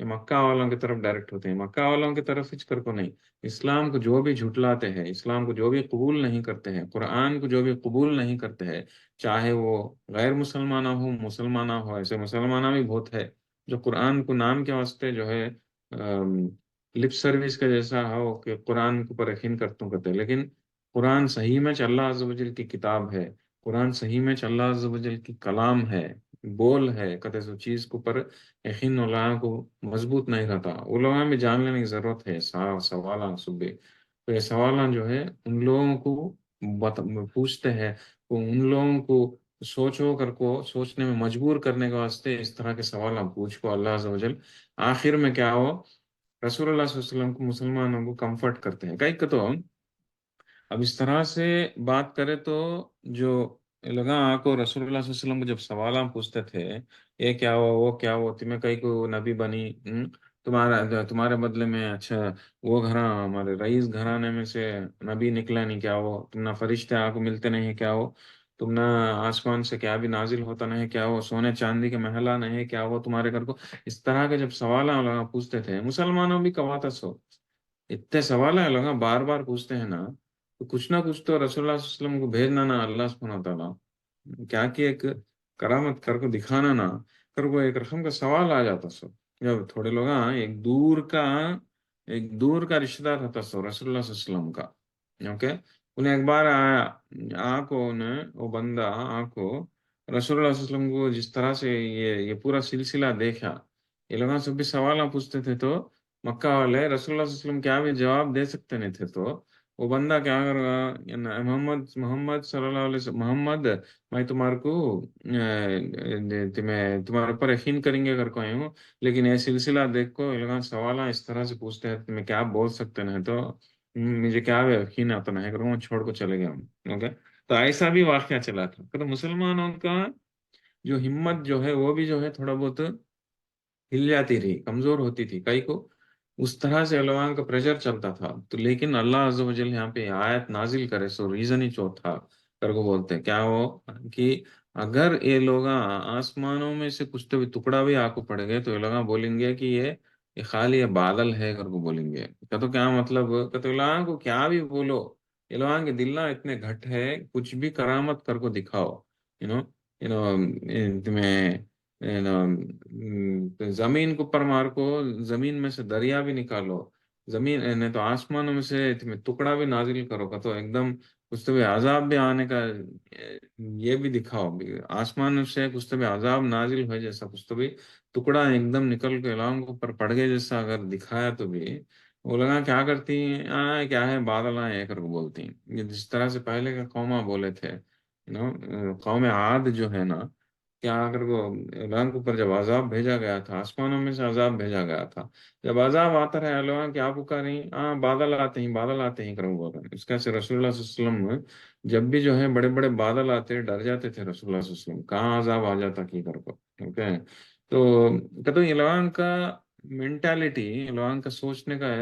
یہ مکہ والوں کی طرف ڈائریکٹ ہوتے ہیں، مکہ والوں کی طرف ہچ کر کو نہیں۔ اسلام کو جو بھی جھٹلاتے ہیں، اسلام کو جو بھی قبول نہیں کرتے ہیں، قرآن کو جو بھی قبول نہیں کرتے ہیں، چاہے وہ غیر مسلمانہ ہو مسلمانہ ہو، ایسے مسلمانہ بھی بہت ہے جو قرآن کو نام کے واسطے جو ہے لپ سروس کا جیسا ہو کہ قرآن کو پر یقین کرتے ہیں، لیکن قرآن صحیح میں اللہ عز و جل کی کتاب ہے، قرآن صحیح میں اللہ عز و جل کی کلام ہے، بول ہے، کتے سو چیز کو پر یقین علماء کو مضبوط نہیں رہتا، علماء میں جان لینے کی ضرورت ہے، سوالان صبح تو یہ سوالان جو ہے ان لوگوں کو پوچھتے ہیں، وہ ان لوگوں کو سوچو کر کو سوچنے میں مجبور کرنے کے واسطے اس طرح کے سوال ہم پوچھ کو اللہ عز و جل آخر میں کیا ہو رسول اللہ صلی اللہ علیہ وسلم کو مسلمانوں کو کمفرٹ کرتے ہیں، کئی کہ تو اب اس طرح سے بات کرے تو جو لگا آپ کو رسول اللہ صلی اللہ علیہ وسلم کو جب سوال ہم پوچھتے تھے یہ کیا ہوا وہ کیا ہوا تمہیں کئی کو نبی بنی، تمہارے بدلے میں اچھا وہ ہمارے رئیس گھرانے میں سے نبی نکلا نہیں کیا ہو، تم نہ فرشتے آپ کو ملتے نہیں کیا ہو، تم نہ آسمان سے کیا بھی نازل ہوتا نہیں کیا ہو، سونے چاندی کے محلہ نہیں کیا ہو تمہارے گھر کو، اس طرح کے جب سوال لوگ پوچھتے تھے مسلمانوں بھی کواتا سو اتنے سوال ہے لوگ بار بار پوچھتے ہیں نا، تو کچھ نہ کچھ تو رسول اللہ صلی اللہ علیہ وسلم کو بھیجنا نا اللہ سبحانہ تعالیٰ کیا کہ ایک کرامت کر کو دکھانا نا کر کو ایک رقم کا سوال آ جاتا سو جب تھوڑے لوگ ایک دور کا رشتہ دار تھا سو رسول اللہ صلی اللہ علیہ وسلم کا، اوکے انہیں ایک بار آیا کو انہیں وہ بندہ کو رسول اللہ صلی اللہ علیہ وسلم کو جس طرح سے یہ پورا سلسلہ دیکھا، یہ لوگ سب بھی سوال پوچھتے تھے تو مکہ والے رسول اللہ صلی اللہ علیہ وسلم کیا بھی جواب دے سکتے نہیں تھے، تو وہ بندہ کیا کر گا محمد صلی اللہ علیہ وسلم محمد میں تمہارے کو تمہارے اوپر یقین کریں گے اگر کوئی ہوں، لیکن یہ سلسلہ دیکھ کو یہ لوگ سوال اس طرح سے پوچھتے ہیں تمہیں کیا بول سکتے نہیں تو مجھے کیا یقین آتا نہیں کروں میں چھوڑ کو چلے گیا ہوں، اوکے تو ایسا بھی واقعہ چلا تھا تو مسلمانوں کا جو ہمت جو ہے وہ بھی جو ہے تھوڑا بہت ہل جاتی رہی، کمزور ہوتی تھی کئی کو اس طرح سے علماء کا پریشر چلتا تھا، تو لیکن اللہ عز و جل یہاں پہ آیت نازل کرے سو ریزن ہی چوتھا کر کو بولتے ہیں کیا وہ کہ اگر یہ لوگ آسمانوں میں سے کچھ تو بھی ٹکڑا بھی آپ کو پڑے گئے تو یہ لوگ بولیں گے کہ یہ خالی یہ بادل ہے کر کو بولیں گے کہ تو کیا مطلب کہ تو لوگوں کو کیا بھی بولو یہ لوگوں کے دل نہ اتنے گھٹ ہے کچھ بھی کرامت کر کو دکھاؤ، یو نو یو نو تمہیں زمین کو اوپر مار کو زمین میں سے دریا بھی نکالو، زمین نہیں تو آسمانوں میں سے تمہیں ٹکڑا بھی نازل کرو کا تو ایک دم کچھ تو بھی عذاب بھی آنے کا یہ بھی دکھاؤ آسمان سے کچھ تو بھی عذاب نازل ہوئے جیسا کچھ تو بھی ٹکڑا ایک دم نکل کے علاقوں کے اوپر پڑ گئے جیسا اگر دکھایا تو بھی وہ لگا کیا کرتی کیا ہے بادل آئے کر کو بولتی ہیں، یہ جس طرح سے پہلے کا قوما بولے تھے قوم عاد جو ہے نا کیا اگر وہ اعلان کے اوپر جب عذاب بھیجا گیا تھا آسمانوں میں سے عذاب بھیجا گیا تھا، جب عذاب آتا رہے اللہ کیا پکاریں بادل آتے ہیں بادل آتے ہیں کرو بول رہے اس کا سے رسول اللہ صلی اللہ علیہ وسلم جب بھی جو ہے بڑے بڑے بادل آتے ڈر جاتے تھے رسول اللہ صلی اللہ علیہ وسلم کہاں عذاب آ جاتا کی کر کو، اوکے تو کہتے ہیں اعلان کا مینٹالٹی اعلان کا سوچنے کا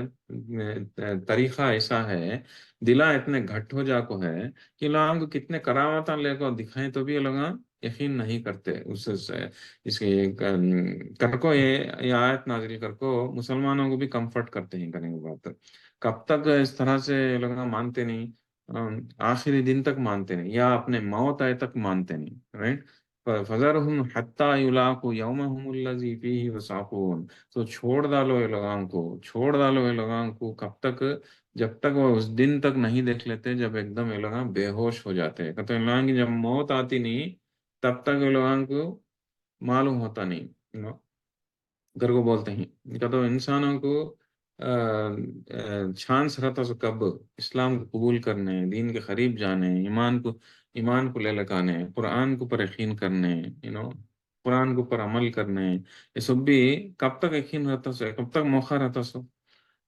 طریقہ ایسا ہے، دلا اتنے گھٹ ہو جا کو ہے کہ لوگوں کو کتنے کرامات لے کو دکھائیں تو بھی لوگ یقین نہیں کرتے اس سے اس کے کر کو یہ آیت نازل کر کو مسلمانوں کو بھی کمفرٹ کرتے ہیں کرنے کی بات کب تک اس طرح سے لوگ مانتے نہیں، آخری دن تک مانتے نہیں یا اپنے موت آئے تک مانتے نہیں، رائٹ فذرهم حتى يلاقوا يومهم الذي فيه يسعقون، تو چھوڑ ڈالو یہ لوگوں کو چھوڑ ڈالو یہ لوگوں کو کب تک جب تک وہ اس دن تک نہیں دیکھ لیتے جب ایک دم یہ لوگ بے ہوش ہو جاتے ہیں، کہتے ہیں لوگوں کی جب موت آتی نہیں تب تک یہ لوگوں کو معلوم ہوتا نہیں، گھر کو بولتے ہیں کہ تو انسانوں کو چانس رہتا سو کب اسلام کو قبول کرنے دین کے قریب جانے ایمان کو لے لگانے قرآن کو پر یقین کرنے قرآن کو پر عمل کرنے یہ سب بھی کب تک یقین رہتا سو کب تک موقع رہتا سو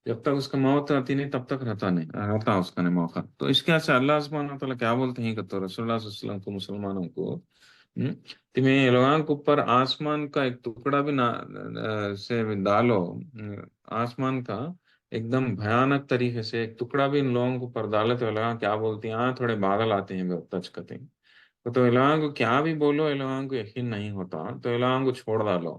جب تک اس کا موت آتی نہیں تب تک رہتا نہیں رہتا اس کا نہیں موقع، تو اس کے سے اللہ سبحانہ و تعالیٰ کیا بولتے ہیں کہ تو رسول اللہ صلی اللہ علیہ وسلم کو مسلمانوں کو تمہیں لوگوں کے اوپر آسمان کا ایک ٹکڑا بھی سے ڈالو آسمان کا ایک دم بھیانک طریقے سے ایک ٹکڑا بھی ان لوگوں کو اوپر ڈالے تو لوگ کیا بولتی ہیں تھوڑے بادل آتے ہیں ٹچ کرتے ہیں تو لوگوں کو کیا بھی بولو لوگوں کو یقین نہیں ہوتا تو لوگوں کو چھوڑ ڈالو،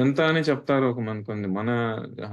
ఎంత అని చెప్తారు ఒక మనకుంది మన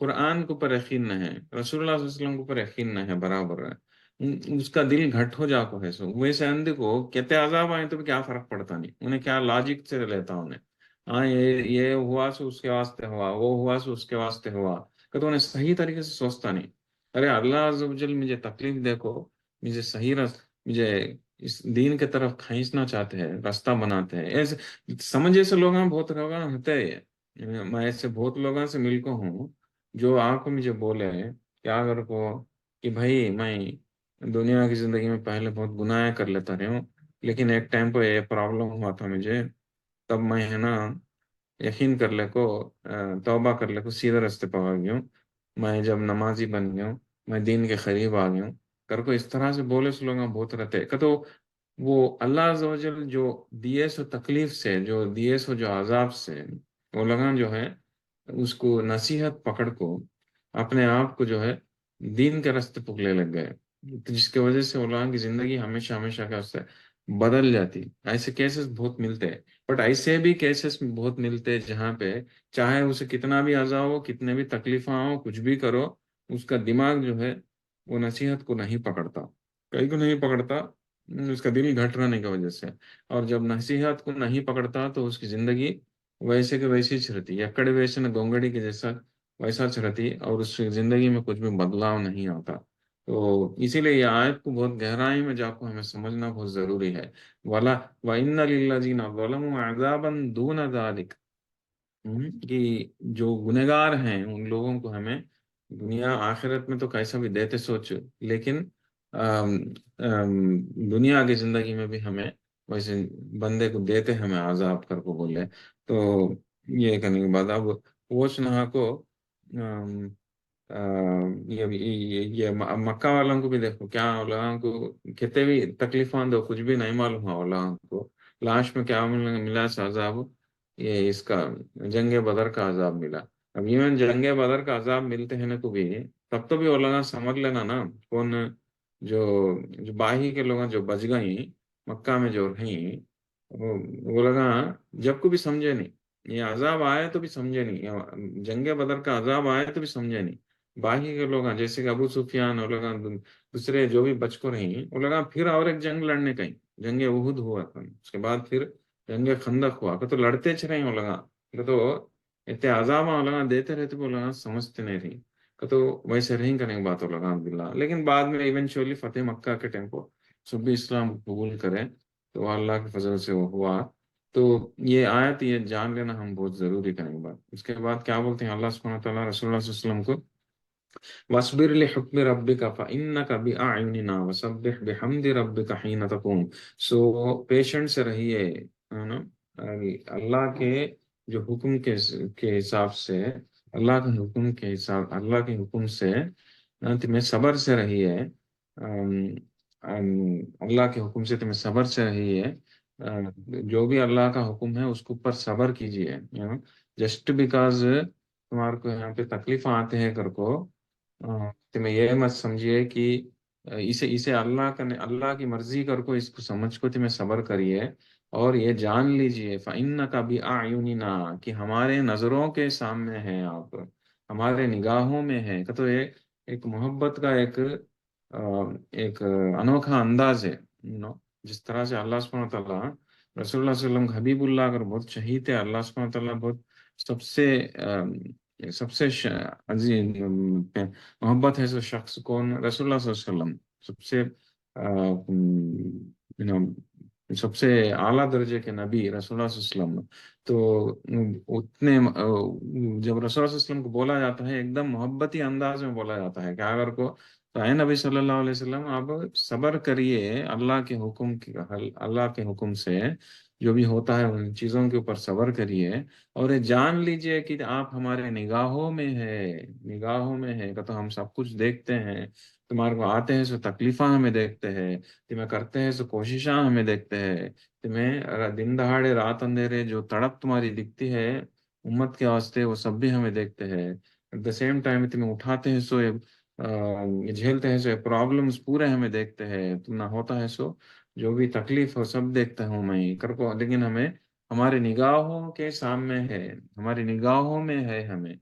قرآن کے اوپر یقین نہ ہے، رسول اللہ صلی اللہ علیہ وسلم کے اوپر یقین نہ ہے برابر ہے، اس کا دل گھٹ ہو جا کو ہے سو ویسے اندے کو کہتے عذاب آئے تو بھی کیا فرق پڑتا نہیں انہیں، کیا لاجک سے لیتا انہیں، ہاں یہ ہوا سو اس کے واسطے ہوا، وہ ہوا سو اس کے واسطے ہوا، کہ تو انہیں صحیح طریقے سے سوچتا نہیں. ارے اللہ عز و جل مجھے تکلیف دیکھو، مجھے مجھے اس دین کے طرف کھینچنا چاہتے ہیں، راستہ بناتے ہیں ایسے. سمجھے سے لوگ بہت لوگ ہوتے ہیں، میں ایسے بہت لوگوں سے مل کو ہوں جو آپ کو مجھے بولے کیا اگر کو کہ بھائی میں دنیا کی زندگی میں پہلے بہت گناہ کر لیتا رہا ہوں، لیکن ایک ٹائم پہ یہ پرابلم ہوا تھا مجھے، تب میں ہے نا یقین کر لے کو توبہ کر لے کو سیدھے راستے پہ آ گیا ہوں، میں جب نمازی بن گیا ہوں، میں دین کے قریب آ گیا ہوں کر کو اس طرح سے بولے سے لوگ بہت رہتے کہ تو وہ اللہ عز و جل جو دیے سو تکلیف سے، جو دیے سو جو عذاب سے، وہ لوگ جو ہے اس کو نصیحت پکڑ کو اپنے آپ کو جو ہے دین کے راستے پکلے لگ گئے، جس کی وجہ سے وہ لوگوں کی زندگی ہمیشہ ہمیشہ کا اس سے بدل جاتی. ایسے کیسز بہت ملتے ہیں، بٹ ایسے بھی کیسز بہت ملتے ہیں جہاں پہ چاہے اسے کتنا بھی عذاب ہو، کتنے بھی تکلیفیں ہو، کچھ بھی کرو، اس کا دماغ جو ہے وہ نصیحت کو نہیں پکڑتا، کئی کو نہیں پکڑتا، اس کا دل گھٹ رہنے کی وجہ سے. اور جب نصیحت کو نہیں پکڑتا تو اس کی زندگی ویسے کے ویسے ہی چلتی، یکڑ ویسے نہ گونگڑی کے جیسا ویسا چلتی، اور اس کی زندگی میں کچھ بھی بدلاؤ نہیں آتا. تو اسی لیے یہ آیت کو بہت گہرائی میں جا کو ہمیں سمجھنا بہت ضروری ہے. وَلَا وَإِنَّ لِلَّذِينَ ظَلَمُوا عَذَابًا دُونَ ذَلِكَ، کہ جو گنہگار ہیں ان لوگوں کو ہمیں دنیا آخرت میں تو کیسا بھی دیتے سوچ، لیکن آم، دنیا کی زندگی میں بھی ہمیں ویسے بندے کو دیتے ہمیں عذاب کر کو بولے. تو یہ کرنے کے بعد اب ووچنا کو آم، یہ مکہ والوں کو بھی دیکھو کیا لوگوں کو کتنے بھی تکلیفوں دو کچھ بھی نہیں معلوم ہوا لوگوں کو، لاسٹ میں کیا ملا عذاب، یہ اس کا جنگ بدر کا عذاب ملا. اب ایون جنگ بدر کا عذاب ملتے ہیں نا کو بھی، تب تو بھی وہ لوگ سمجھ لینا نا کون جو جو باہی کے لوگ جو بچ گئی مکہ میں جو رہیں، وہ لوگ جب کو بھی سمجھے نہیں، یہ عذاب آئے تو بھی سمجھے نہیں، جنگ بدر کا عذاب آئے تو بھی سمجھے نہیں. باہی کے لوگ جیسے کہ ابو سفیان اور لوگ دوسرے جو بھی بچ کو رہیں وہ لوگ پھر اور ایک جنگ لڑنے کہیں، جنگ احد ہوا تھا، اس کے بعد پھر جنگ خندق ہوا، کہ تو لڑتے چ رہے وہ لگا، کہ تو اتنے عذاب لگا دیتے رہتے وہ لگا سمجھتے نہیں رہی، کہ تو ویسے رہیں کرنے کی بات ہو لگا عبداللہ. لیکن بعد میں ایونچولی فتح مکہ کے ٹائم کو سب بھی اسلام قبول کرے تو اللہ کے فضل سے وہ ہوا. تو یہ آیت یہ جان لینا ہم بہت ضروری کریں گے. بات اس کے بعد کیا بولتے ہیں اللہ سبحانہ وتعالیٰ رسول اللہ صلی اللہ علیہ وسلم کو، وَاصْبِرْ لِحُكْمِ رَبِّكَ فَإِنَّكَ بِأَعْيُنِنَا وَسَبِّحْ بِحَمْدِ رَبِّكَ حِينَ تَقُومُ. سو پیشنٹ سے رہیے، ہے نا، اللہ کے جو حکم کے حساب سے، اللہ کے حکم کے حساب، اللہ کے حکم سے تمہیں صبر سے رہیے، اللہ کے حکم سے تمہیں صبر سے رہیے، جو بھی اللہ کا حکم ہے اس کے اوپر صبر کیجیے. جسٹ بیکاز تمہارے کو یہاں پہ تکلیف آتے ہیں کر کو تمہیں یہ مت سمجھیے کہ اسے اللہ کی مرضی کر کو اس کو سمجھ کو تمہیں صبر کریے. اور یہ جان لیجئے فَإِنَّكَ بِأَعْيُنِنَا، کہ ہمارے نظروں کے سامنے ہے آپ، ہمارے نگاہوں میں ہے. کہ تو یہ ایک محبت کا ایک انوکھا انداز ہے. جس طرح سے اللہ سبحانہ وتعالیٰ رسول اللہ صلی اللہ علیہ وسلم حبیب اللہ اگر بہت شہید ہے، اللہ سبحانہ وتعالیٰ بہت سب سے سب سے عزیز محبت ہے سو شخص کون، رسول اللہ صلی اللہ علیہ وسلم، سب سے سب سے اعلیٰ درجے کے نبی رسول اللہ صلی اللہ علیہ وسلم. تو اتنے جب رسول اللہ صلی اللہ علیہ وسلم کو بولا جاتا ہے ایک دم محبتی انداز میں بولا جاتا ہے کہ اگر کو تو اے نبی صلی اللہ علیہ وسلم آپ صبر کریے اللہ کے حکم کی، اللہ کے حکم سے جو بھی ہوتا ہے ان چیزوں کے اوپر صبر کریے. اور یہ جان لیجئے کہ آپ ہمارے نگاہوں میں ہے، نگاہوں میں ہے، کہ تو ہم سب کچھ دیکھتے ہیں. تمہارے کو آتے ہیں سو تکلیفاں ہمیں دیکھتے ہیں، تمہیں کرتے ہیں سو کوششاں ہمیں دیکھتے ہیں، تمہیں دن دہاڑے رات اندھیرے جو تڑپ تمہاری دکھتی ہے امت کے واسطے وہ سب بھی ہمیں دیکھتے ہیں. ایٹ دا سیم ٹائم تمہیں اٹھاتے ہیں سو جھیلتے ہیں سو پرابلمس پورے ہمیں دیکھتے ہیں، تم نہ ہوتا ہے سو جو بھی تکلیف ہو سب دیکھتا ہوں میں کر کو، لیکن ہمیں ہمارے نگاہوں کے سامنے ہے، ہماری نگاہوں میں ہے ہمیں.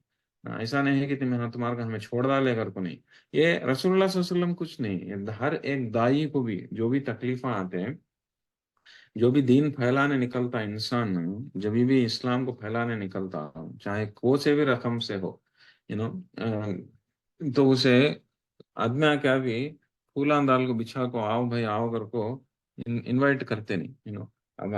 ایسا نہیں ہے کہ تمہارا ہمیں چھوڑ ڈالے گھر کو، نہیں. یہ رسول اللہ صلی اللہ علیہ وسلم کچھ نہیں، ہر ایک دائی کو بھی جو بھی تکلیفیں آتے ہیں، جو بھی دین پھیلانے نکلتا ہے انسان، جب بھی اسلام کو پھیلانے نکلتا، چاہے کو سے بھی رقم سے ہو، یو نو تو اسے آدمی کیا بھی پھولان دال کو بچھا کو آؤ بھائی آؤ کر کو انوائٹ کرتے نہیں، اب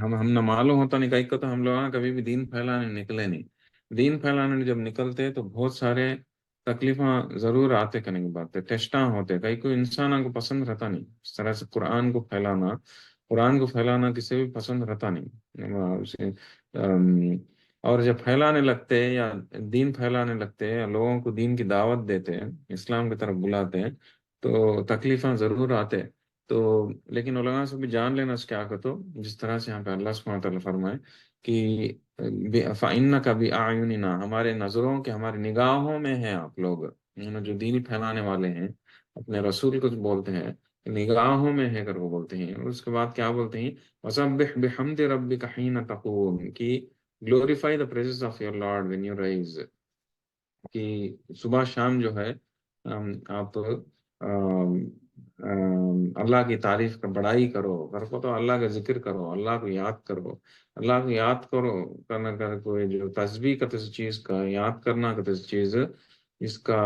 ہم نہ معلوم ہوتا نہیں کہیں کو، تو ہم لوگ کبھی بھی دین پھیلانے نکلے نہیں. دین پھیلانے جب نکلتے تو بہت سارے تکلیفاں ضرور آتے، کرنے کی بات ہے، ٹیسٹاں ہوتے، کئی کوئی انسان کو پسند رہتا نہیں اس طرح سے قرآن کو پھیلانا کسی بھی پسند رہتا نہیں. اور جب پھیلانے لگتے ہیں یا دین پھیلانے لگتے ہیں یا لوگوں کو دین کی دعوت دیتے ہیں، اسلام کی طرف بلاتے ہیں، تو تکلیفاں ضرور آتے. تو لیکن علماء سے بھی جان لینا کیا کرتے، جس طرح سے یہاں پہ اللہ سبحانہ وتعالی فرمائے کہ فَإِنَّكَ بِأَعْيُنِنَا، ہمارے نظروں کے، ہماری نگاہوں میں ہیں آپ لوگ، جو دین پھیلانے والے ہیں، اپنے رسول کو بولتے ہیں نگاہوں میں ہے کر وہ بولتے ہیں. اور اس کے بعد کیا بولتے ہیں، وَسَبِّحْ بِحَمْدِ رَبِّكَ حِينَ تَقُومُ، کہ glorify the praises of your Lord when you rise، کہ صبح شام جو ہے آپ اللہ کی تعریف کا بڑائی کرو، گھر کو تو اللہ کا ذکر کرو، اللہ کو یاد کرو، اللہ کو یاد کرو، کرنا کر کوئی جو تسبیح کا کسی چیز کا یاد کرنا کا کسی چیز، اس کا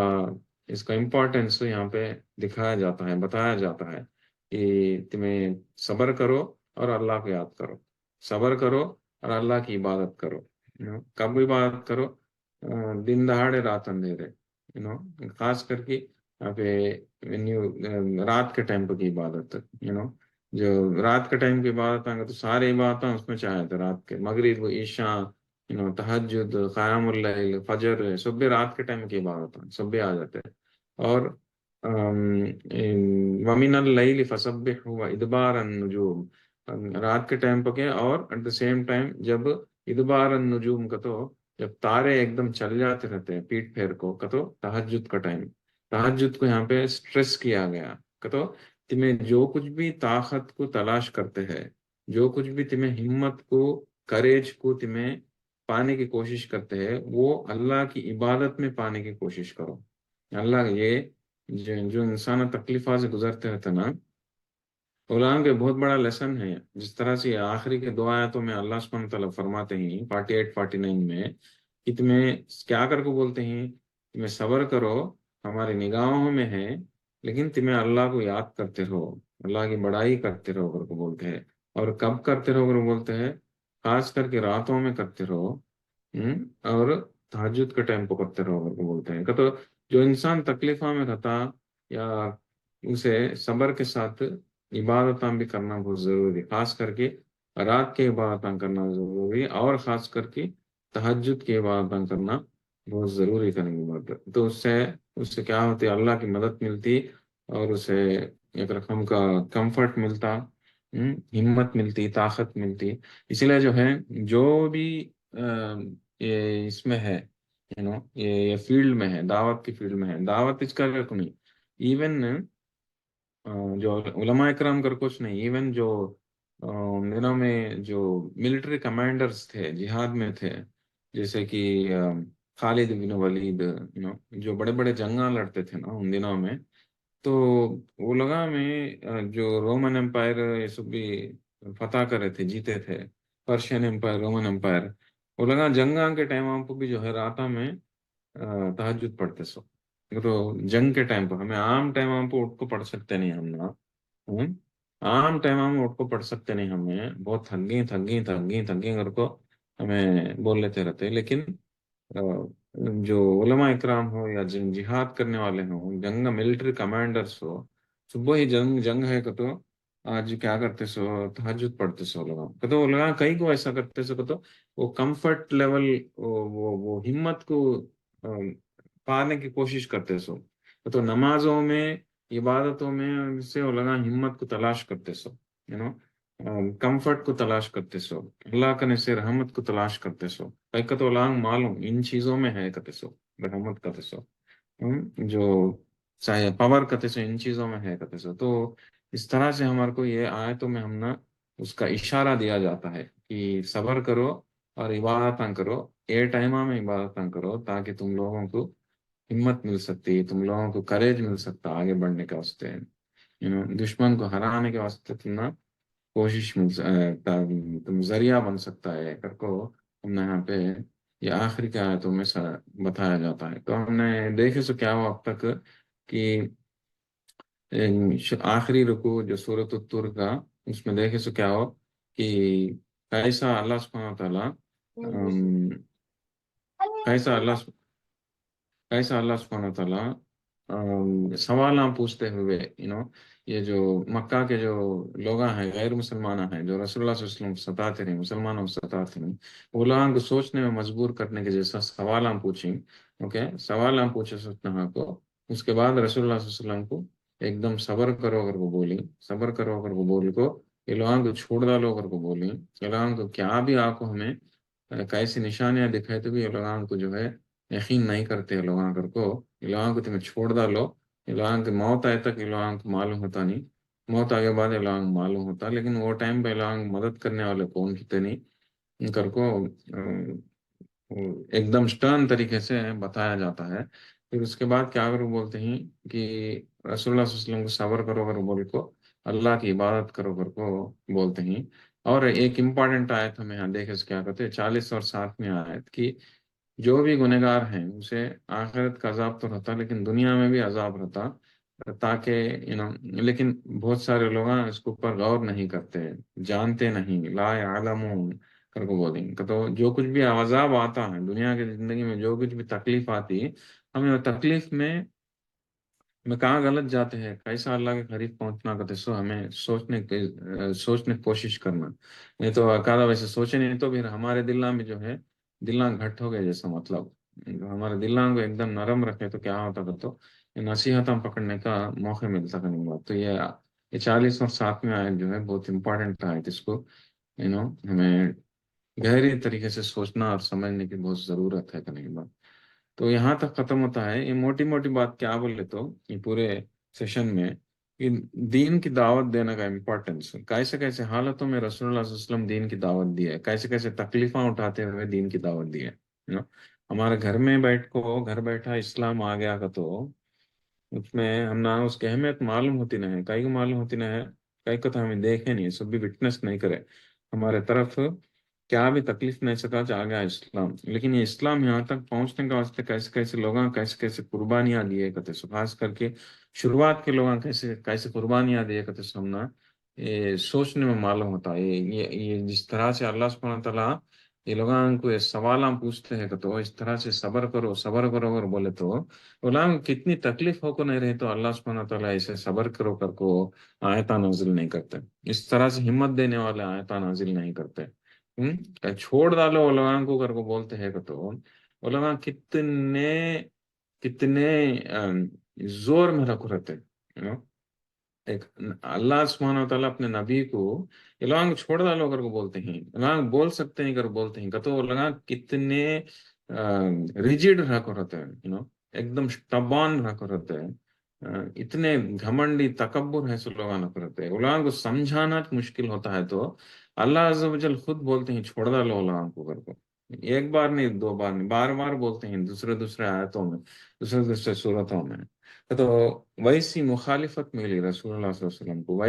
اس کا امپورٹینس یہاں پہ دکھایا جاتا ہے، بتایا جاتا ہے کہ تمہیں صبر کرو اور اللہ کو یاد کرو، صبر کرو اور اللہ کی عبادت کرو. کب عبادت کرو، دن دہاڑے رات اندھیرے، خاص کر کے یہاں پہ رات کے ٹائم پہ کی عبادت، جو رات کے ٹائم کی عبادت آئیں گے تو سارے عبادت اس میں چاہے تھے، رات کے مغرب عشاء، تہجد، قیام اللیل، فجر، سب بھی رات کے ٹائم کی عبادت ہیں، سب بھی آ جاتے ہیں. اور وَمِنَ اللَّيْلِ فَسَبِّحْهُ وَإِدْبَارَ النُّجُومِ، رات کے ٹائم پہ کے، اور ایٹ دا سیم ٹائم جب ادبار النجوم کا تو جب تارے ایک دم چل جاتے رہتے ہیں پیٹ پھیر کو کتو تہجد کا ٹائم، تہجد کو یہاں پہ سٹریس کیا گیا کتو تمہیں جو کچھ بھی طاقت کو تلاش کرتے ہیں، جو کچھ بھی تمہیں ہمت کو، کریج کو تمہیں پانے کی کوشش کرتے ہیں، وہ اللہ کی عبادت میں پانے کی کوشش کرو. اللہ یہ جو انسان تکلیفات سے گزرتے رہتے نا، علماء کے بہت بڑا لیسن ہے. جس طرح سے آخری کے دو آیتوں میں اللہ سبحانہ تعالیٰ فرماتے ہیں 48 49 میں کہ تمہیں کیا کر کو بولتے ہیں، تمہیں صبر کرو، ہماری نگاہوں میں ہے، لیکن تمہیں اللہ کو یاد کرتے رہو، اللہ کی بڑائی کرتے رہو کر کو بولتے ہیں. اور کب کرتے رہو کر بولتے ہیں، خاص کر کے راتوں میں کرتے رہو، اور تہجد کے ٹائم کو کرتے رہو کر کو بولتے ہیں. کہ تو جو انسان تکلیفوں میں رہتا، یا اسے صبر کے ساتھ عبادتاں بھی کرنا بہت ضروری، خاص کر کے رات کے عبادتاں کرنا ضروری، اور خاص کر کے تہجد کی عبادتاں کرنا بہت ضروری کرنے کی بات ہے. تو اس سے کیا ہوتی، اللہ کی مدد ملتی، اور اسے ایک رقم کا کمفرٹ ملتا، ہمت ملتی، طاقت ملتی. اسی لیے جو ہے، جو بھی یہ اس میں ہے، یہ فیلڈ میں ہے، دعوت کی فیلڈ میں ہے، دعوت اس کا نہیں، ایون جو علماء اکرام کر کچھ نہیں، ایون جو دنوں میں جو ملٹری کمانڈرز تھے، جہاد میں تھے، جیسے کہ خالد بن ولید، جو بڑے بڑے جنگاں لڑتے تھے نا ان دنوں میں، تو وہ لگا میں جو رومن امپائر یہ سب بھی فتح کرے تھے، جیتے تھے، پرشین امپائر، رومن امپائر، وہ لگا جنگاں کے ٹائم آپ کو بھی جو ہے راتا میں تہجد پڑھتے سو. تو جنگ کے ٹائم پہ ہمیں عام ٹائم ہم کو اٹھ کو پڑھ سکتے نہیں ہم نا، عام ٹائم ہم اٹھ کو پڑھ سکتے نہیں، ہمیں بہت تھگی کر کو ہمیں بول لیتے رہتے. لیکن جو علماء اکرام ہو یا جہاد کرنے والے ہوں، جنگ ملٹری کمانڈرز ہو، صبح ہی جنگ ہے کہ تو آج کیا کرتے سو، تہجد پڑھتے سو لوگ کہ تو لگا کئی کو ایسا کرتے سو کہ تو وہ کمفرٹ لیول، وہ ہمت کو پانے کی کوشش کرتے سو، تو نمازوں میں، عبادتوں میں سے وہ لگا ہمت کو تلاش کرتے سو، کمفرٹ کو تلاش کرتے سو، اللہ کا سے رحمت کو تلاش کرتے سو. تو لانگ معلوم ان چیزوں میں ہے کتے سو، رحمت کتے سو، جو چاہے پاور کتے سو، ان چیزوں میں ہے کتے سو. تو اس طرح سے ہمارے کو یہ آیتوں میں ہم نا اس کا اشارہ دیا جاتا ہے کہ صبر کرو اور عبادت کرو، اے ٹائم میں عبادت کرو تاکہ تم لوگوں کو ہمت مل سکتی ہے، تم لوگوں کو کریج مل سکتا آگے بڑھنے کے واسطے، دشمن کو ہرانے کے واسطے تم نا کوشش تم ذریعہ بن سکتا ہے کر کو ہم نے یہاں پہ یہ آخری کے آیتوں میں بتایا جاتا ہے۔ تو ہم نے دیکھے سو کیا ہوا اب تک کہ آخری رکو جو سورۃ الطور کا، اس میں دیکھے سو کیا ہو کہ کیسا اللہ سبحانہ تعالیٰ کیسا اللہ کیسا اللہ سبحانہ تعالیٰ سوال پوچھتے ہوئے یہ جو مکہ کے جو لوگ ہیں غیر مسلمان ہیں جو رسول اللہ صلی اللہ علیہ وسلم کو ستاتے رہے، مسلمانوں کو ستاتے رہے، وہ لوگوں کو سوچنے میں مجبور کرنے کے جیسا سوال پوچھیں، اوکے سوال پوچھے سوچنا کو، اس کے بعد رسول اللہ صلی اللہ علیہ وسلم کو ایک دم صبر کرو اگر وہ بولی، صبر کرو اگر وہ بولی کو یہ لوگوں کو چھوڑ ڈالو اگر وہ بولی، یہ لوگوں کو کیا بھی آپ کو ہمیں کیسی نشانیاں دکھائے تو بھی یہ لوگوں کو جو ہے یقین نہیں کرتے لوگوں کو، یہ لوگوں کو تمہیں چھوڑ ڈالو، یہ لوگوں کی موت آئے تک یہ لوگوں کو معلوم ہوتا نہیں، موت آگے بعد یہ لوگوں کو معلوم ہوتا، لیکن وہ ٹائم پہ لوگوں کو مدد کرنے والے کون کتنے نہیں ان کر کو ایک دم سٹرن طریقے سے بتایا جاتا ہے۔ پھر اس کے بعد کیا کرو بولتے ہیں کہ رسول اللہ صلی اللہ علیہ وسلم کو صبر کرو کرو بول کو اللہ کی عبادت کرو کر کو بولتے ہیں۔ اور ایک امپورٹنٹ آیت ہمیں یہاں دیکھے کیا کہتے ہیں 40 اور 7 آیت کی، جو بھی گنہگار ہیں اسے آخرت کا عذاب تو رہتا لیکن دنیا میں بھی عذاب رہتا، تاکہ لیکن بہت سارے لوگ اس کے اوپر غور نہیں کرتے، جانتے نہیں، لا يعلمون کر کو بولیں گے تو جو کچھ بھی عذاب آتا ہے دنیا کی زندگی میں، جو کچھ بھی تکلیف آتی ہے، ہمیں وہ تکلیف میں کہاں غلط جاتے ہیں، کیسا اللہ کے قریب پہنچنا کرتے سو ہمیں سوچنے کی کوشش کرنا، نہیں تو کہا ویسے سوچے نہیں تو پھر ہمارے دلوں میں جو ہے دلیں گھٹ ہو گئے جیسا مطلب ہمارے دلوں کو ایک دم نرم رکھے تو کیا ہوتا تھا تو یہ نصیحتیں پکڑنے کا موقع ملتا تھا نہیں بات تو یہ 40 اور 7 آیت جو ہے بہت امپورٹنٹ آیت، اس کو ہمیں گہری طریقے سے سوچنا اور سمجھنے کی بہت ضرورت ہے کہ نہیں بات۔ تو یہاں تک ختم ہوتا ہے یہ موٹی موٹی بات کیا بولے تو یہ پورے سیشن میں کہ دین کی دعوت دینے کا امپورٹنس کیسے کیسے حالتوں میں رسول اللہ صلی اللہ علیہ وسلم دین کی دعوت دی ہے، کیسے کیسے تکلیفیں اٹھاتے ہوئے دین کی دعوت دی ہے، ہمارے گھر میں گھر بیٹھا اسلام آ گیا کا تو اس میں ہم نہ اس کی اہمیت معلوم ہوتی نہ ہے، کئی کو معلوم ہوتی نہ ہے، کئی کو تو ہمیں دیکھے نہیں سب بھی وٹنس نہیں کرے ہمارے طرف کیا بھی تکلیف نہیں سکا آ گیا اسلام، لیکن یہ اسلام یہاں تک پہنچنے کا واسطے کیسے کیسے لوگ کیسے کیسے قربانیاں دیے کرتے سو، خاص کر کے شروعات کے لوگ کیسے کیسے قربانیاں دیے کرتے سو، ہم نا یہ سوچنے میں معلوم ہوتا ہے یہ جس طرح سے اللہ سبحانہ تعالیٰ یہ لوگوں کو یہ سوال پوچھتے ہیں کہ تو اس طرح سے صبر کرو اگر بولے تو غلام کتنی تکلیف ہو کو نہیں رہے تو اللہ سبحانہ تعالیٰ ایسے صبر کرو کر کو آیتہ نازل نہیں کرتے، اس طرح سے ہمت دینے والے آیتہ نازل نہیں کرتے، چھوڑ ڈالو وہ لوگوں کو کر کو بولتے ہیں کہ تو وہ لوگ کتنے کتنے زور میں رکھ رہتے ایک اللہ سبحانہ تعالیٰ اپنے نبی کو یہ لوگ چھوڑ ڈالو کر کو بولتے ہیں، لوگ بول سکتے ہیں کر بولتے ہیں کہ تو وہ لوگ کتنے ریجڈ رہا کر رہتے ہیں، ایک دم اسٹبان رہا کر رہتے ہیں، اتنے گھمنڈی تکبر ہے سو لوگوں نے کرتے ہیں، وہ لوگوں کو سمجھانا مشکل ہوتا ہے تو اللہ عز و جل خود بولتے ہیں چھوڑ ڈالو لوگوں کو کر کو، ایک بار نہیں دو بار نہیں بار بار بولتے ہیں دوسرے دوسرے آیتوں میں دوسرے دوسرے صورتوں میں، تو ویسی مخالفت ملی رسول اللہ صلی اللہ علیہ وسلم کو،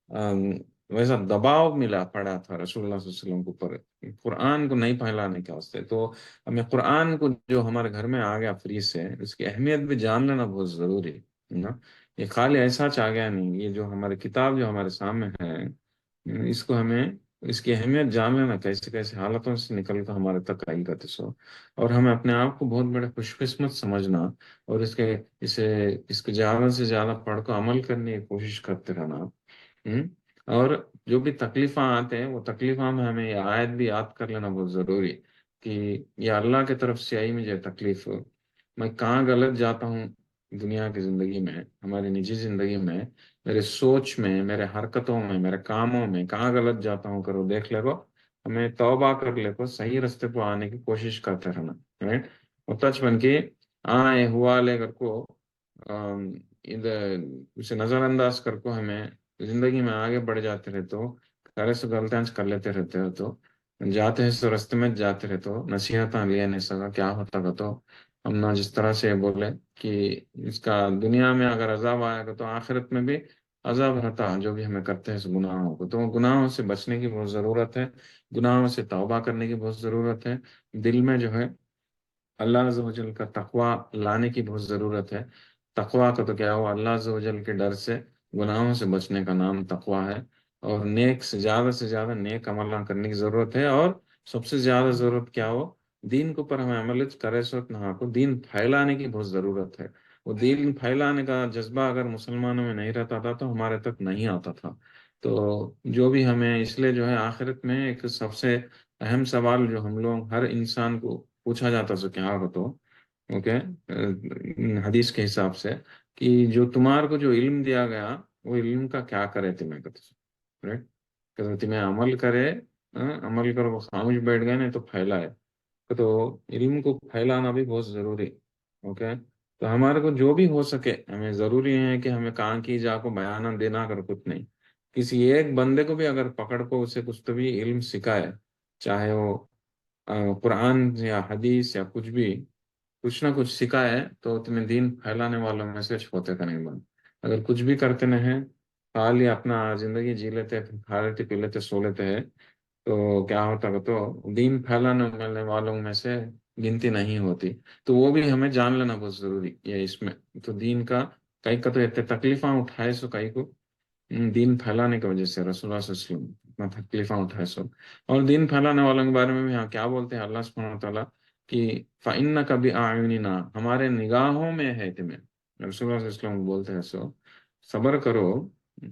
ام، ویسا دباؤ ملا پڑا تھا رسول اللہ صلی اللہ علیہ وسلم کو پر قرآن کو نہیں پھیلانے کے واسطے، تو ہمیں قرآن کو جو ہمارے گھر میں آ گیا فری سے اس کی اہمیت بھی جان لینا بہت ضروری ہے نا، یہ خالی ایسا آ گیا نہیں، یہ جو ہماری کتاب جو ہمارے سامنے ہے اس کو ہمیں اس کی اہمیت جان لینا کیسے کیسے حالتوں سے نکل کر ہمارے تک آئی کرتے سو، اور ہمیں اپنے آپ کو بہت بڑے خوش قسمت سمجھنا اور اس کے زیادہ سے زیادہ پڑھ کو عمل کرنے کی کوشش کرتے رہنا، اور جو بھی تکلیفیں آتے ہیں وہ تکلیفوں میں ہمیں یہ آیت بھی یاد کر لینا بہت ضروری کہ یہ اللہ کی طرف سے آئی مجھے تکلیف، میں کہاں غلط جاتا ہوں دنیا کی زندگی میں، ہماری نجی زندگی میں، میرے سوچ میں، میرے حرکتوں میں، میرے کاموں میں کہاں غلط جاتا ہوں کرو دیکھ لے کو، ہمیں توبہ کر لے کو صحیح رستے پہ آنے کی کوشش کرتے رہنا، رائٹ، اور تچ بن کے آئے ہوا لے کر کو اسے نظر انداز کر کو ہمیں زندگی میں آگے بڑھ جاتے رہتے ہو، سارے سے غلطیاں کر لیتے رہتے ہو تو جاتے ہیں سو رستے میں جاتے رہے تو نصیحت لیے نہیں سکا کیا ہوتا گا تو ہم نہ جس طرح سے بولے کہ اس کا دنیا میں اگر عذاب آئے گا تو آخرت میں بھی عذاب رہتا جو بھی ہمیں کرتے ہیں اس گناہوں کو، تو گناہوں سے بچنے کی بہت ضرورت ہے، گناہوں سے توبہ کرنے کی بہت ضرورت ہے، دل میں جو ہے اللہ عز و جل کا تقوی لانے کی بہت ضرورت ہے۔ تقوی کا تو کیا ہو، اللہ عز و جل کے ڈر سے گناہوں سے بچنے کا نام تقوی ہے، اور نیک سے زیادہ نیک عمل کرنے کی ضرورت ہے، اور سب سے زیادہ ضرورت کیا ہو، دین کے اوپر ہمیں عمل کرے سوت نہ کو دین پھیلانے کی بہت ضرورت ہے۔ وہ دین پھیلانے کا جذبہ اگر مسلمانوں میں نہیں رہتا تھا تو ہمارے تک نہیں آتا تھا۔ تو جو بھی ہمیں اس لیے جو ہے آخرت میں ایک سب سے اہم سوال جو ہم لوگ ہر انسان کو پوچھا جاتا سو کیا ہو تو اوکے، حدیث کے حساب سے کہ جو تمہار کو جو علم دیا گیا وہ علم کا کیا کرے تمہیں رائٹ، کہ تمہیں عمل کرے، عمل کرو وہ خاموش بیٹھ گئے نہیں تو پھیلائے، تو علم کو پھیلانا بھی بہت ضروری، اوکے۔ تو ہمارے کو جو بھی ہو سکے ہمیں ضروری ہے کہ ہمیں کہاں کی جا کو بیان دینا کر کچھ نہیں، کسی ایک بندے کو بھی اگر پکڑ کو اسے کچھ تو بھی علم سکھائے، چاہے وہ قرآن یا حدیث یا کچھ نہ کچھ سکھائے، تو تمہیں دین پھیلانے والوں میں سے ہوتے کا نہیں بن۔ اگر کچھ بھی کرتے نہیں، خالی اپنا زندگی جی لیتے، کھا لیتے پی لیتے سو لیتے ہیں، تو کیا ہوتا ہے، تو دین پھیلانے والوں میں سے گنتی نہیں ہوتی۔ تو وہ بھی ہمیں جان لینا بہت ضروری ہے اس میں۔ تو دین کا کئی کا تو اتنے تکلیفاں اٹھائے سو کئی کو دین پھیلانے کی وجہ سے رسول اللہ صلی اللہ علیہ وسلم اتنا تکلیفاں اٹھائے سو، اور دین پھیلانے والوں کے بارے میں بھی ہاں کیا بولتے ہیں اللہ سبحانہ وتعالیٰ کہ فَإِنَّكَ بِأَعْيُنِنَا، ہمارے نگاہوں میں ہے تمہیں، رسول اللہ صلی اللہ علیہ وسلم بولتے ہیں سو صبر کرو،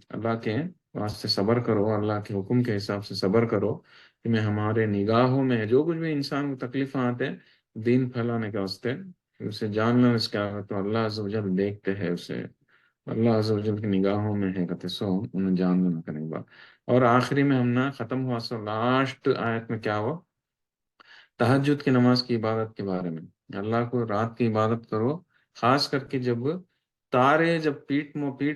اللہ کے واسطے صبر کرو، اللہ کے حکم کے حساب سے صبر کرو، تمہیں ہمارے نگاہوں میں ہے، جو کچھ بھی انسان کو تکلیفیں آتے ہیں دین پھیلانے کے واسطے اسے جان لو، اس کا تو اللہ عز و جل دیکھتے ہیں اسے، اللہ عز و جل کی نگاہوں میں ہے کہتے سو انہیں جان لینا کرنے با۔ اور آخری میں ہم نے ختم ہوا سو لاسٹ آیت میں کیا ہوا، تہجد کی نماز کی عبادت کے بارے میں، اللہ کو رات کی عبادت کرو، خاص کر کے جب تارے جب پیٹ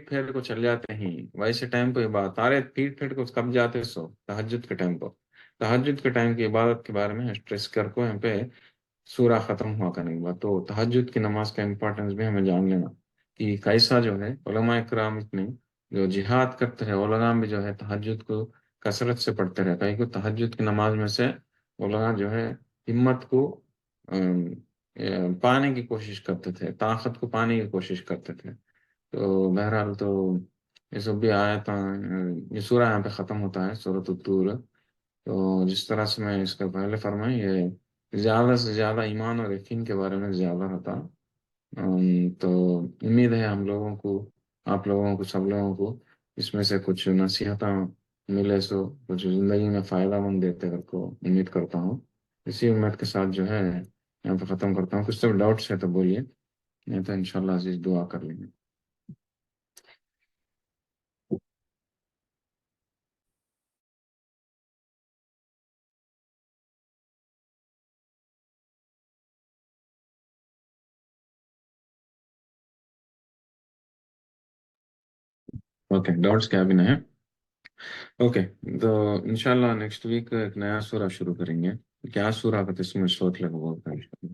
پھیر کو چل جاتے ہیں ویسے ٹائم پہ عبادت، تارے پیٹ پھیر کو کب جاتے سو تہجد کے ٹائم پر، تہجد کے ٹائم کی عبادت کے بارے میں اسٹریس کر کو یہاں پہ سورہ ختم ہوا کرنے کے بعد، تو تہجد کی نماز کا امپورٹنس بھی ہمیں جان لینا کہ کیسا جو ہے علماء کرام اتنے جو جہاد کرتے رہے، علماء بھی جو ہے تہجد کو کثرت سے پڑھتے رہے، کہیں کو تہجد کی نماز میں سے علماء جو ہے ہمت کو پانے کی کوشش کرتے تھے، طاقت کو پانے کی کوشش کرتے تھے۔ تو بہرحال تو یہ سب بھی آیا تھا، یہ سورہ یہاں پہ ختم ہوتا ہے سورۃ الطور۔ تو جس طرح سے میں اس کا پہلے فرمائی، یہ زیادہ سے زیادہ ایمان اور یقین کے بارے میں زیادہ ہوتا، تو امید ہے ہم لوگوں کو، آپ لوگوں کو، سب لوگوں کو اس میں سے کچھ نصیحتیں ملے سو کچھ زندگی میں فائدہ مند دیتے کر کو امید کرتا ہوں۔ اسی امید کے ساتھ جو ہے یہاں پہ ختم کرتا ہوں، کچھ تو ڈاؤٹس ہے تو بولیے، نہیں تو انشاءاللہ عزیز دعا کر لیں گے۔ اوکے، ڈاؤٹس کیا بھی نہیں ہے، اوکے۔ تو انشاءاللہ نیکسٹ ویک ایک نیا سورہ شروع کریں گے، کیا سورہ کا تو اس میں سوچ لگا بولتا ہے،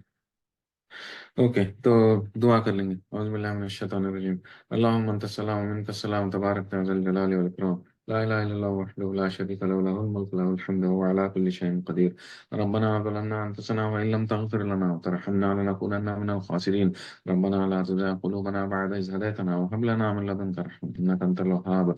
اوکے۔ تو دعا کر لیں گے، اعوذ باللہ من الشیطان الرجیم، اللہم انت السلام و منک السلام تبارک یا ذا الجلال والاکرام، لا الہ الا اللہ وحدہ لا شریک له له الملک له الحمد وهو على كل شيء قدیر، ربنا ظلمنا انفسنا وان لم تغفر لنا وترحمنا لنكونن من الخاسرین، ربنا لا تزغ قلوبنا بعد إذ هديتنا وهب لنا من لدنك رحمة إنك أنت الوهاب،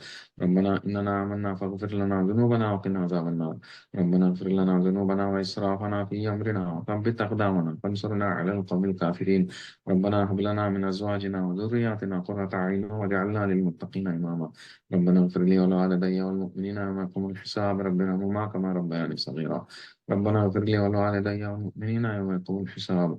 ربنا إننا آمنا فاغفر لنا ذنوبنا وقنا عذاب النار، ربنا اغفر لنا ذنوبنا وإسرافنا في أمرنا وثبت أقدامنا فانصرنا على القوم الكافرين، ربنا هب لنا من أزواجنا وذرياتنا قرة أعين واجعلنا للمتقين إماما، ربنا اغفر لي ولوالدي والمؤمنين يوم يقوم الحساب، ربنا ارحمهما كما ربياني صغيرا، ربنا اغفر لي ولوالدي والمؤمنين يوم يقوم الحساب،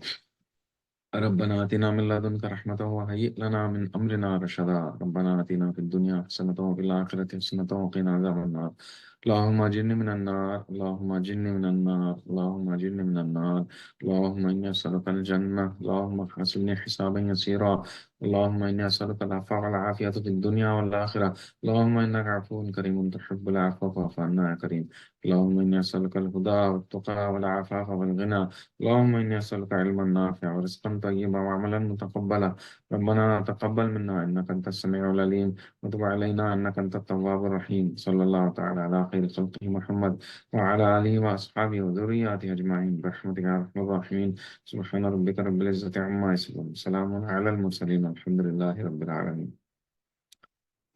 ربنا آتنا من لدنك رحمة وهيئ لنا من أمرنا رشدا، ربنا آتنا في الدنيا حسنة وفي الآخرة حسنة وقنا عذاب النار، اللهم اجرني من النار، اللهم اجرني من النار، اللهم اجرني من النار. اللهم اني اسالك الجنه، اللهم حاسبني حسابا يسيرا. اللهم اني اسالك العفو والعافيه في الدنيا والاخره. اللهم انك عفو كريم تحب العفو فاعف عنا يا كريم. اللهم اني اسالك الهدى والتقى والعفاف والغنى. اللهم اني اسالك علما نافعا ورزقا طيبا وعملا متقبلا. ربنا تقبل منا انك انت السميع العليم، وتب علينا إنك أنت التواب الرحيم. صلى الله تعالى على خير خلقه محمد وعلى آله وأصحابه وذرياته أجمعين برحمتك يا أرحم الراحمين. سبحان ربك رب العزة عما يصفون، سلام على المرسلين، الحمد لله رب العالمين.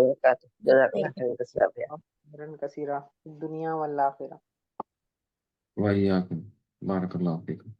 وبرکاتہ. جزاک اللہ خیر کثیر. خيرا كثيرا في الدنيا والآخرة. وإياكم بارك الله فيكم.